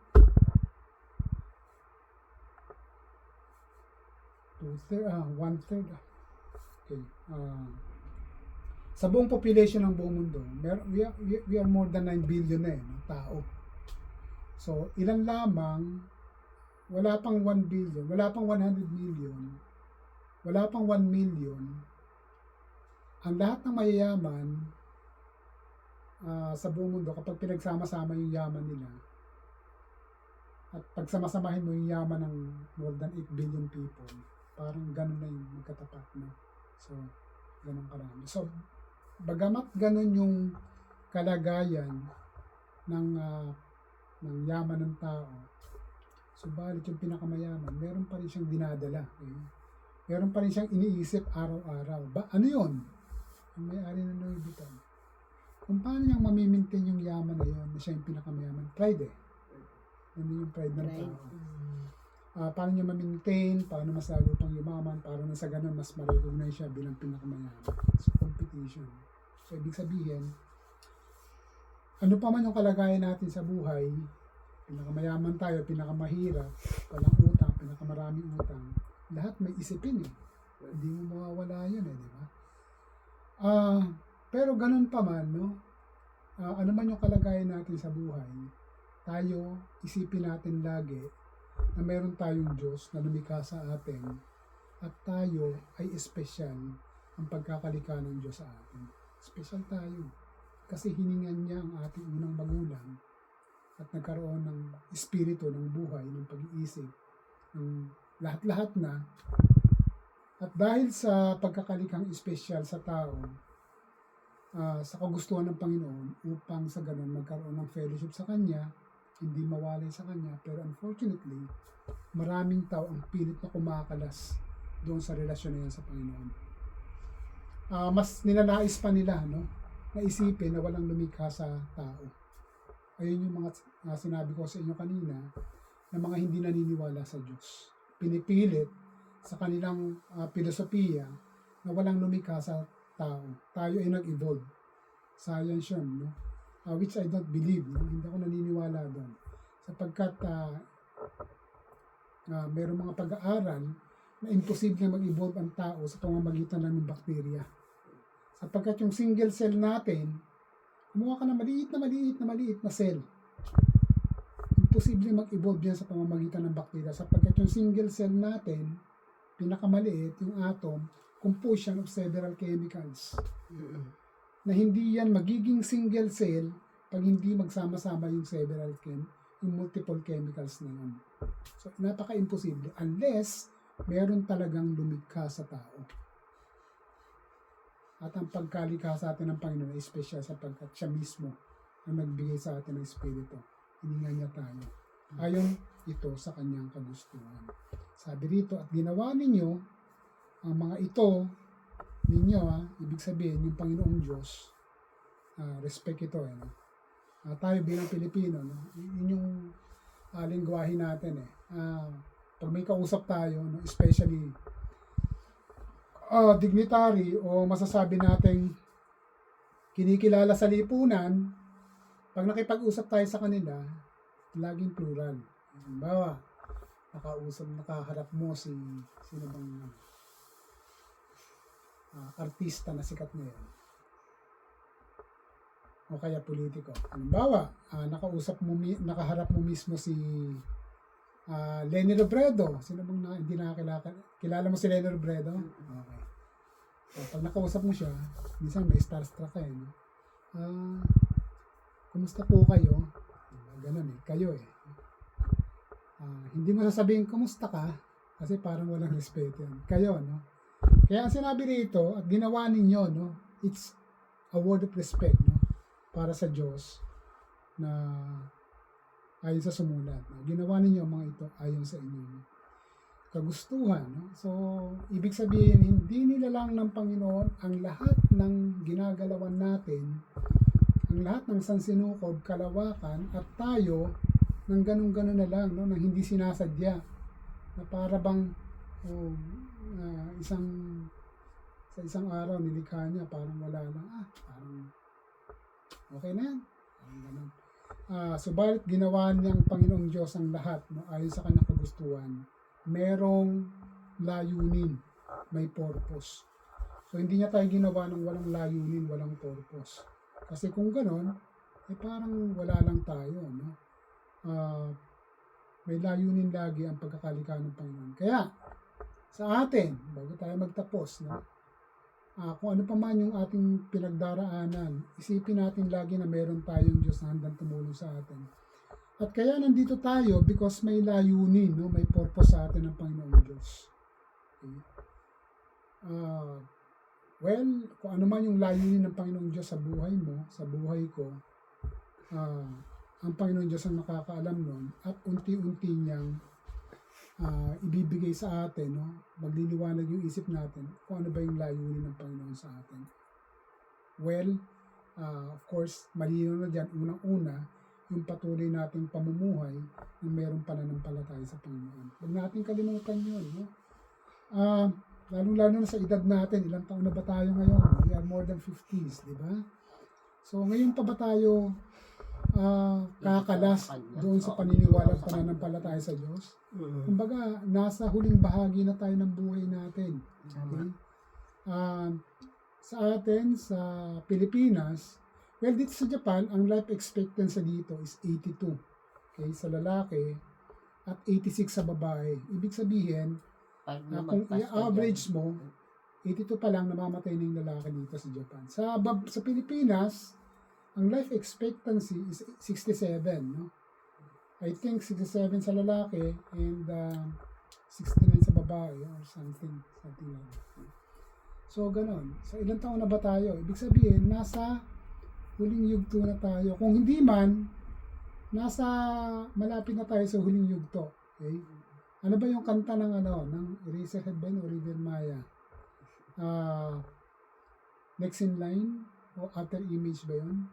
one-third. Okay. Sa buong population ng buong mundo, we are more than 9 billion no, tao. So, ilan lamang, wala pang 1 billion, wala pang 100 million, wala pang 1 million, ang lahat ng mayayaman sa buong mundo, kapag pinagsama-sama yung yaman nila, at pagsamasamahin mo yung yaman ng more than 8 billion people, parang ganun na yung magkatapat, no? So, ganun karami. So, bagamat ganun yung kalagayan ng yaman ng tao, subalit yung pinakamayaman, meron pa rin siyang dinadala. Okay? Meron pa rin siyang iniisip araw-araw. Ano yun? Ang may-ari ng Louis Vuitton. Kung paano niyang mamimintain yung yaman na yun, na siya yung pinakamayaman? Pride eh. Ano yung pride ng tao? Paano niya ma-maintain, paano mas lalo pang yumaman, para na sa ganun mas ma-recognize siya bilang pinakamayaman. So, competition. So, ibig sabihin, ano pa man yung kalagayan natin sa buhay, pinakamayaman tayo, pinakamahirap, walang utang, pinakamaraming utang, lahat may isipin eh. Hindi mo mawawala yun eh, di ba? Pero ganun pa man, no? Ano man yung kalagayan natin sa buhay, tayo, isipin natin lagi na meron tayong Diyos na lumikha sa atin at tayo ay espesyal ang pagkakalika ng Diyos sa atin. Espesyal tayo kasi hiningan niya ang ating unang magulang at nagkaroon ng espiritu ng buhay, ng pag-iisip, ng lahat-lahat na. At dahil sa pagkakalikang espesyal sa tao, sa kagustuhan ng Panginoon upang sa ganun magkaroon ng fellowship sa Kanya, hindi mawalay sa Kanya, pero unfortunately, maraming tao ang pilit na kumakalas doon sa relasyon na yan sa Panginoon. Mas nilalais pa nila, no? Naisipin na walang lumikha sa tao. Ayun yung mga sinabi ko sa inyo kanina na mga hindi naniniwala sa Diyos. Pinipilit sa kanilang filosofiya na walang lumikha sa tao. Tayo ay nag-evolve. Science yun, no? Which I don't believe. No? Hindi ako naniniwala doon. Sapagkat mayroong mga pag-aaral na imposible mag-evolve ang tao sa pamamagitan ng bakterya. Sapagkat yung single cell natin, kumuha ka ng maliit na cell. Imposible mag-evolve yan sa pamamagitan ng bakterya. Sapagkat yung single cell natin, pinakamaliit, yung atom, composition of several chemicals. Na hindi yan magiging single cell pag hindi magsama-sama yung yung multiple chemicals na yun. So, napaka-imposible unless meron talagang lumikha sa tao. At ang pagkalikha sa atin ng Panginoon ay special sapagkat siya mismo ang nagbigay sa atin ng Espiritu. Hininga niya tayo. Ayon ito sa kanyang kagustuhan. Sabi rito, at ginawa ninyo ang mga ito ninyo, ibig sabihin, yung Panginoong Diyos, respect ito, tayo bilang Pilipino, no? Yun yung lingwahe natin, pag may kausap tayo, no? Especially, dignitary, o masasabi nating kinikilala sa lipunan, pag nakipag-usap tayo sa kanila, laging plural. Halimbawa, nakaharap mo sino bang artista na sikat ngayon o kaya politiko. Halimbawa, nakaharap mo mismo si Leni Robredo. Sino bang hindi nakakilala? Kilala mo si Leni Robredo? Okay. So, pag nakausap mo siya, minsan may starstruck ka no? Kumusta po kayo? Ganun kayo hindi mo sasabihin kumusta ka kasi parang walang respeto yan. Kayo, no? Kaya ang sinabi rito at ginawa ninyo, no? It's a word of respect, no? Para sa Diyos na ayon sa sumulat. No? Ginawa ninyo mga ito ayon sa inyo. No? kagustuhan. No? So, ibig sabihin, hindi nilalang ng Panginoon ang lahat ng ginagalawan natin, ang lahat ng sansinukob, kalawakan, at tayo, ng ganun-ganun na lang, no? Nang hindi sinasadya. Na para bang, sa isang araw, nilikha niya, parang wala lang. Parang, okay na yan. Parang ganun. Subalit ginawa niyang Panginoong Diyos ang lahat, no? Ayon sa kanyang kagustuhan. Merong layunin, may purpose. So hindi niya tayo ginawa ng walang layunin, walang purpose. Kasi kung ganon, parang wala lang tayo, no? May layunin lagi ang pagkakalikha ng Panginoon. Kaya sa atin, bago tayo magtapos, no? Kung ano pa man yung ating pinagdaraanan, isipin natin lagi na meron tayong Diyos na handang tumulong sa atin. At kaya nandito tayo because may layunin, no? May purpose sa atin ng Panginoong Diyos. Okay? Well, kung ano man yung layunin ng Panginoong Diyos sa buhay mo, sa buhay ko, ang Panginoong Diyos ang nakakaalam nun at unti-unti niyang ibibigay sa atin, no? Magliliwanag yung isip natin kung ano ba yung layunin ng Panginoon sa atin. Well, of course, malinaw na dyan, unang-una, yung patuloy nating pamumuhay na mayroong pananampalataya sa Panginoon. Huwag natin kalimutan yun, no? Lalong-lalo na sa edad natin, ilang taon na ba tayo ngayon? We are more than 50s, di ba? So, ngayon pa ba tayo kakalas doon sa paniniwala at pananampalataya sa Diyos? Kumbaga, nasa huling bahagi na tayo ng buhay natin. Okay? Sa atin, sa Pilipinas, well, dito sa Japan, ang life expectancy dito is 82. Okay? Sa lalaki, at 86 sa babae. Ibig sabihin, kung i-average mo, 82 pa lang namamatay na yung lalaki dito sa Japan. Sa Pilipinas, ang life expectancy is 67, no? I think 67 sa lalaki and 69 sa babae or something like that. So, ganon. So, ilang taon na ba tayo? Ibig sabihin, nasa huling yugto na tayo. Kung hindi man, malapit na tayo sa huling yugto. Okay? Ano ba yung kanta ng Eraserhead ba yun o River Maya? Next in line o After Image ba yun?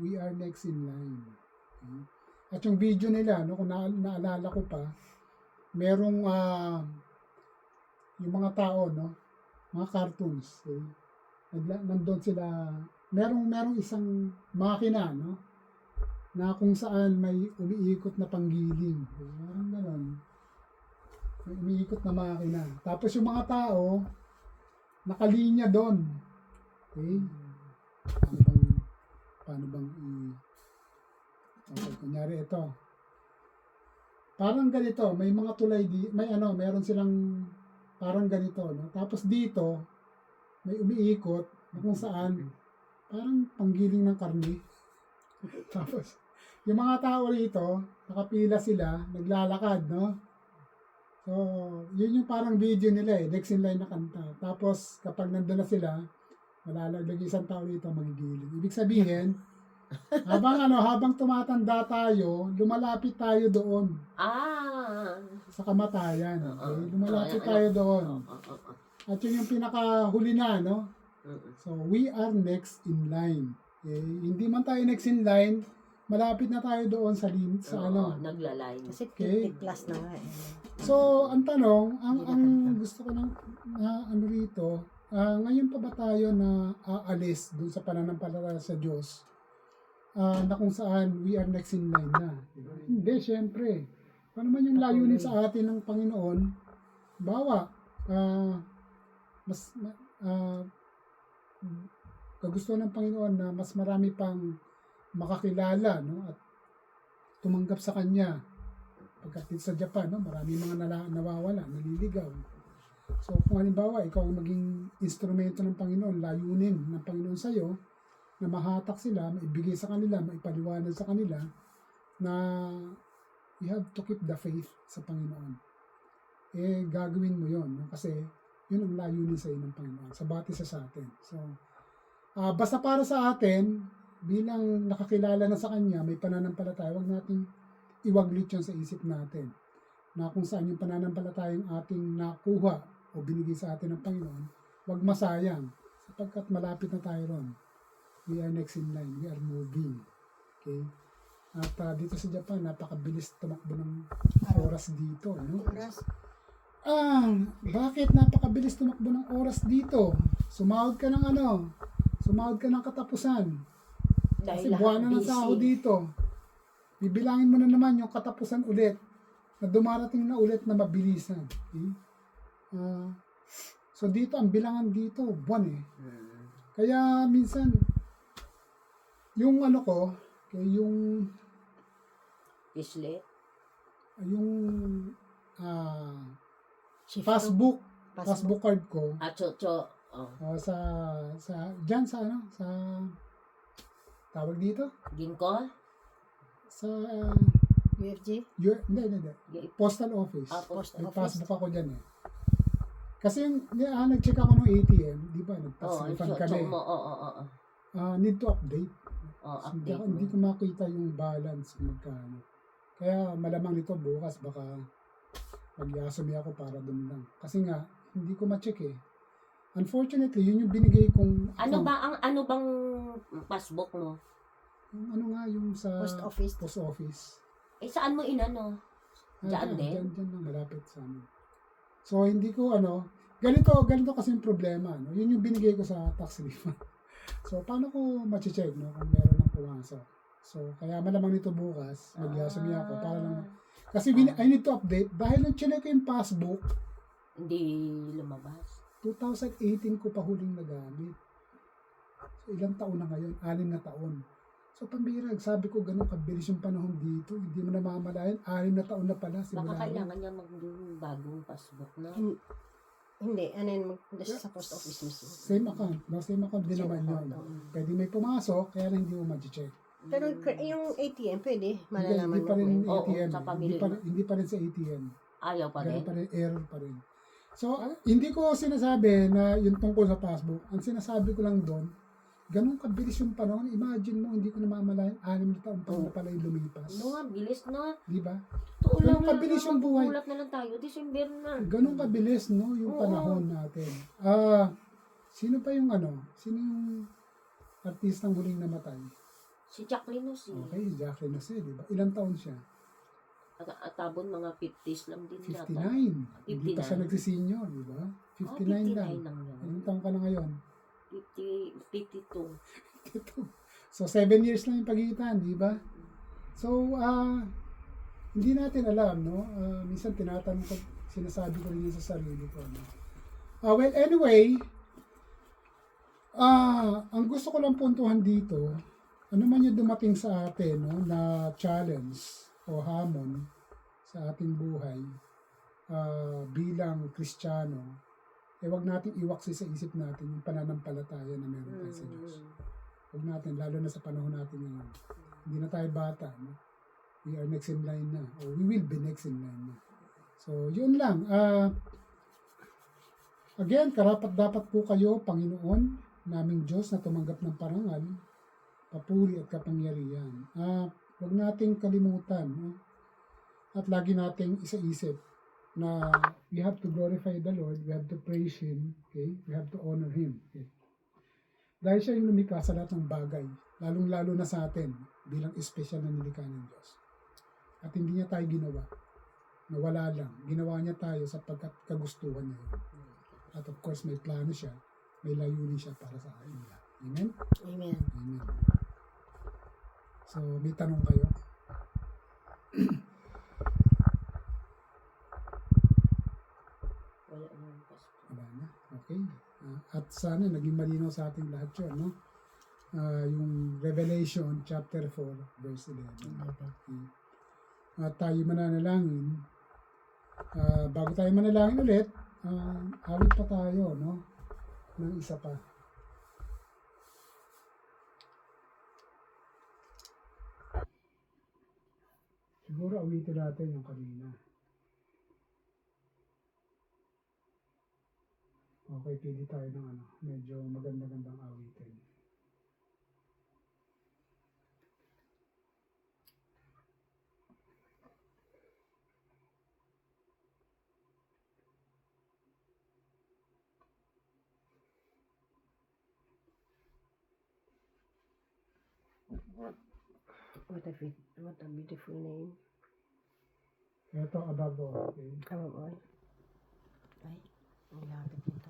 We are next in line. Okay? At yung video nila, no, kung naalala ko pa, merong yung mga tao, no, mga cartoons. Okay? Nandun sila, merong isang makina, no, na kung saan may umiikot na panggiling. Okay? Parang gano'n. May umiikot na makina. Tapos yung mga tao, nakalinya doon. Okay? Paano bang okay, kunyari ito. Parang ganito, may mga tulay meron silang parang ganito, no? Tapos dito, may umiikot na kung saan parang panggiling ng karne. Tapos, yung mga tao rito, nakapila sila, naglalakad, no? So, yun yung parang video nila next in line na kanta. Tapos, kapag nandun na sila, malalaglag isang tao rito, magigiling. Ibig sabihin, habang tumatanda tayo, lumalapit tayo doon. Sa kamatayan. Okay? Lumalapit tayo doon. At yun yung pinakahuli na, no? So, we are next in line. Okay? Hindi man tayo next in line, malapit na tayo doon sa naglaline. Kasi 50 Okay. plus na nga. So, ang tanong, ang gusto ko rito, ngayon pa ba tayo na aalis dun sa pananampalataya sa Diyos na kung saan we are next in line na? Hindi, syempre. Paano man yung layunin sa atin ng Panginoon, kagusto ng Panginoon na mas marami pang makakilala, no, at tumanggap sa Kanya. Pagkatid sa Japan, no, marami mga nawawala, naliligaw. So, kung halimbawa, ikaw ang maging instrumento ng Panginoon, layunin ng Panginoon sa iyo, na mahatak sila, maibigay sa kanila, maipaliwanag sa kanila, na you have to keep the faith sa Panginoon. Gagawin mo yon, no? Kasi yun ang layunin sa iyo ng Panginoon, sa bati sa atin. So, basta para sa atin, bilang nakakilala na sa Kanya, may pananampalataya, huwag natin iwaglit yun sa isip natin. na kung saan yung pananampalatayang ating nakuha o binigay sa atin ng Panginoon, wag masayang sapagkat malapit na tayo ron. We are next in line. We are moving. Okay? At dito sa Japan, napakabilis tumakbo ng oras dito. Ano? Oras. Bakit napakabilis tumakbo ng oras dito? Sumahod ka ng ano? Sumahod ka ng katapusan. Kasi Dahil buwan lahat na ng sahod busy. dito. Bibilangin mo na naman yung katapusan ulit na dumarating na ulit na mabilisan. Okay? So dito, ang bilangan dito, buwan eh. Kaya minsan, yung ano ko, yung Isli. Shift passbook, to passbook card ko, Chocho. Oh. dyan sa ano, sa, tawag dito, Ginko. sa, UFG. hindi, postal office. Post May office. passbook ako dyan eh. Kasi nag-check ako ng ATM, di ba, nagpa-refund kami. Need to update. Update Hindi ko makita yung balance kung magkano. Kaya malamang nito bukas baka mag-asumi ako para doon lang. Kasi nga, hindi ko ma-check eh. Unfortunately, yun yung binigay kong Ano bang passbook mo? yung ano nga, yung sa Post office. post office. Saan mo inano? Diyan din? Diyan lang, malapit sa amin. So, hindi ko ganito kasi yung problema. No? Yun yung binigay ko sa tax refund. So, paano ko ma-check no, kung meron ng pumasok? So, kaya malamang nito bukas, mag-asumi ako para lang. Kasi I need to update. Dahil nung chinek ko yung passbook, Hindi lumabas. 2018 ko pa huling nagamit. So, ilang taon na ngayon? 6 na taon. So, pambirag, sabi ko, ganun kabilis yung panahon dito. Hindi mo namamalayan, 6 na taon na pala. Baka Simula kailangan niya bagong passbook na. Hindi, ano yun, magpunta sa post office mismo. Same account. No? Same account din naman yun. Pwede may pumasok, kaya lang hindi mo ma-check. Pero yung ATM, pwede, Hindi malalaman pa rin Oo, ATM. sa Hindi pamilya. pa rin sa ATM. Ayaw pa Ganun rin. pa rin, error pa rin. So, hindi ko sinasabi na yung tungkol sa passbook. Ang sinasabi ko lang doon, ganun kabilis yung panahon. Imagine mo, hindi ko namamalayan, 6 na taon pa na pala yung lumipas. No, bilis na. Di ba? Tuulan Ganun kabilis yung buhay. Ulat na lang tayo. December na. Ganun kabilis, no, yung Oo. panahon natin. Sino pa yung sino yung artistang huling namatay? Si Jacqueline Lucy. Okay, si Jacqueline Jose, di ba? Ilang taon siya? Atabon mga 50s lang din 59. yata. Hindi pa siya 59. nagsisenior, di ba? 59 lang. 59 lang yan. Ilang taon ka na ngayon? 52. So, 7 years lang yung pagitan, di ba? So, hindi natin alam, no? Minsan tinatanong ko, sinasabi ko rin yun sa sarili ko, no? Well, anyway, ang gusto ko lang puntuhan dito, ano man yung dumating sa atin, no, na challenge o hamon sa ating buhay bilang Kristiyano, wag nating iwaksi sa isip natin yung pananampalataya na meron tayo sa Diyos. Wag natin, lalo na sa panahon natin ngayon. Hindi na tayo bata, no? We are next in line na, or we will be next in line na. So, yun lang. Again, karapat-dapat po kayo, Panginoon, naming Diyos na tumanggap ng parangal, papuri at kapangyarihan. Huwag nating kalimutan, no? At lagi nating isa-isip na we have to glorify the Lord, we have to praise Him, okay? We have to honor Him. Okay? Dahil siya yung lumikha sa lahat ng bagay, lalong-lalo na sa atin bilang espesyal na nilikha ng Diyos. At hindi niya tayo ginawa na wala lang. Ginawa niya tayo sapagkat kagustuhan niya yun. At of course, may plano siya, may layunin siya para sa akin. Amen? Amen. Amen. So, may tanong kayo? Wala nang passbook. Wala na. Okay. At sana naging malinaw sa ating lahat yun, no? Yung Revelation chapter 4 verse 11. Okay. At tayo mananalangin. Bago tayo manalangin ulit, awit pa tayo, no? Ng isa pa. Siguro awitin natin yung kanina. Okay, pili tayo ng medyo maganda-gandang awitin. What a beautiful name. Ito, above all. Okay. Above all. Ay, ang lapit nito.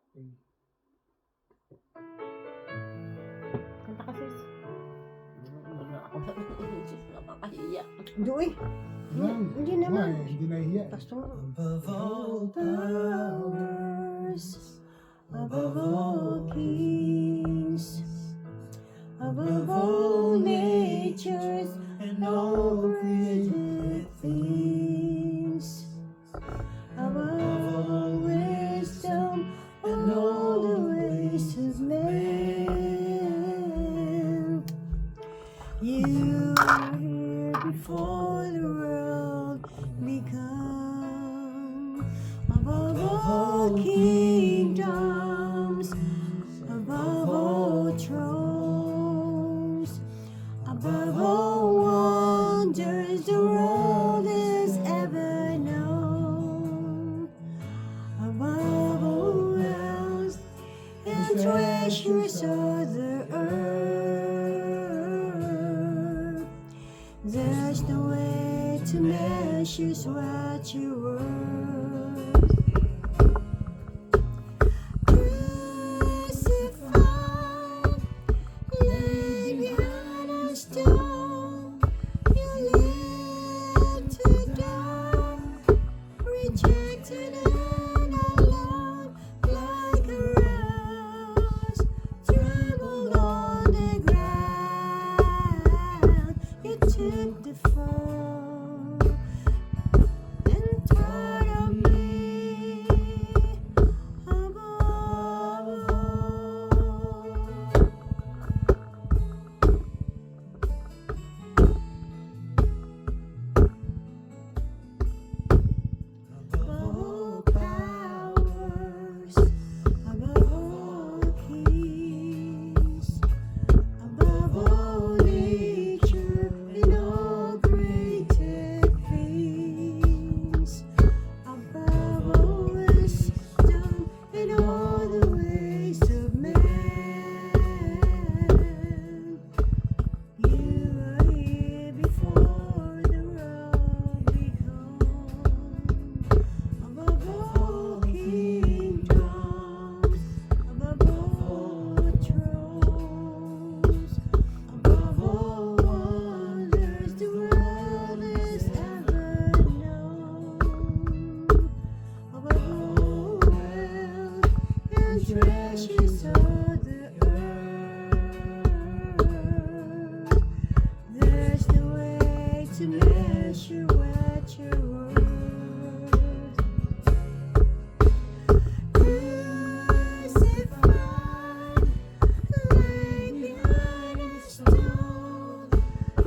Okay. Kanta ka, sis. Wala ako sa sis. Nakakahiya. Doy. Hindi naman. Why? Hindi nahiya. eh. Pastor. Above all Powers, above all kings, above all natures and all created things, above all wisdom and all the ways of man. You are here before the world begun, above all kingdoms, above all thrones, above all wonders the world has ever known, above all wealth and treasures of the earth. There's no way to measure what you're worth. Crucified, laid behind a stone, you lived to die, rejected and alone, like a rose, trembled on the ground. You took the fall and taught of me above all. Above all powers, above all kings, above all nature and all created things, above all wisdom and all the ways of man. You are here before the world began, above all kingdoms, above all thrones, above all wonders the world has ever known, above all wealth and treasures of the earth. There's no way to measure what you're worth. Crucified, laid behind a stone,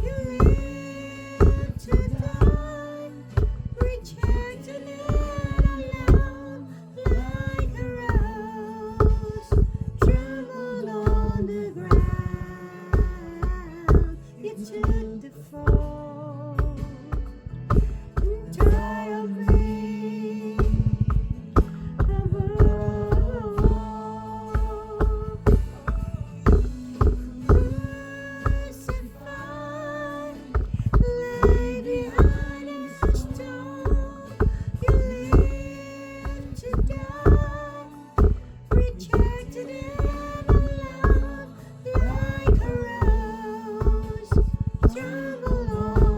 you lived to die, rejected and alone, like a rose, trembled on the ground. You took the fall and died of me above all. Crucified, laid behind a stone, you lived to die, rejected and alone, like a rose, trembled on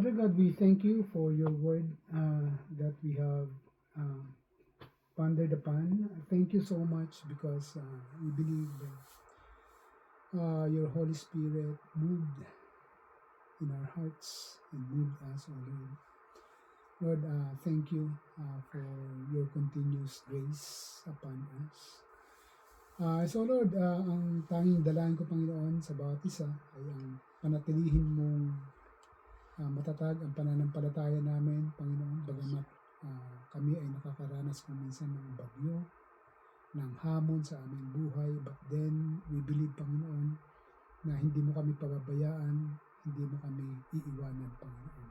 Father God, we thank you for your word that we have pondered upon. Thank you so much because we believe that your Holy Spirit moved in our hearts and moved us, O Lord. Lord, thank you for your continuous grace upon us. So Lord, ang tanging dalangin ko, Panginoon, sa bawat isa ay ang panatilihin mong matatag ang pananampalataya namin, Panginoon, bagamat kami ay nakakaranas kung minsan ng bagyo, ng hamon sa aming buhay, but then we believe, Panginoon, na hindi mo kami pababayaan, hindi mo kami iiwanan, Panginoon.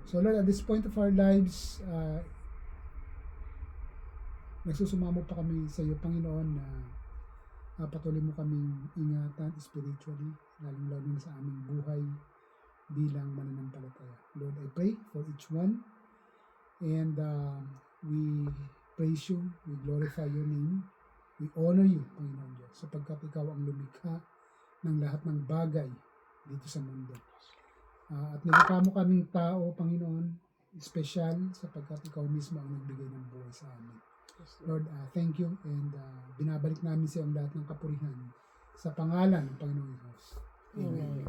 So Lord, at this point of our lives, nagsusumamo pa kami sa iyo, Panginoon, na patuloy mo kaming ingatan spiritually, lalong-lalo na sa aming buhay bilang mananampalataya. Lord, I pray for each one, and we praise you, we glorify your name, we honor you, Panginoon Diyos, sapagkat ikaw ang lumikha ng lahat ng bagay dito sa mundo. At nilikha mo kaming tao, Panginoon, espesyal sapagkat ikaw mismo ang nagbigay ng buhay sa amin. Lord, thank you, and binabalik namin sa iyo ang lahat ng kapurihan sa pangalan ng Panginoong Diyos. Amen.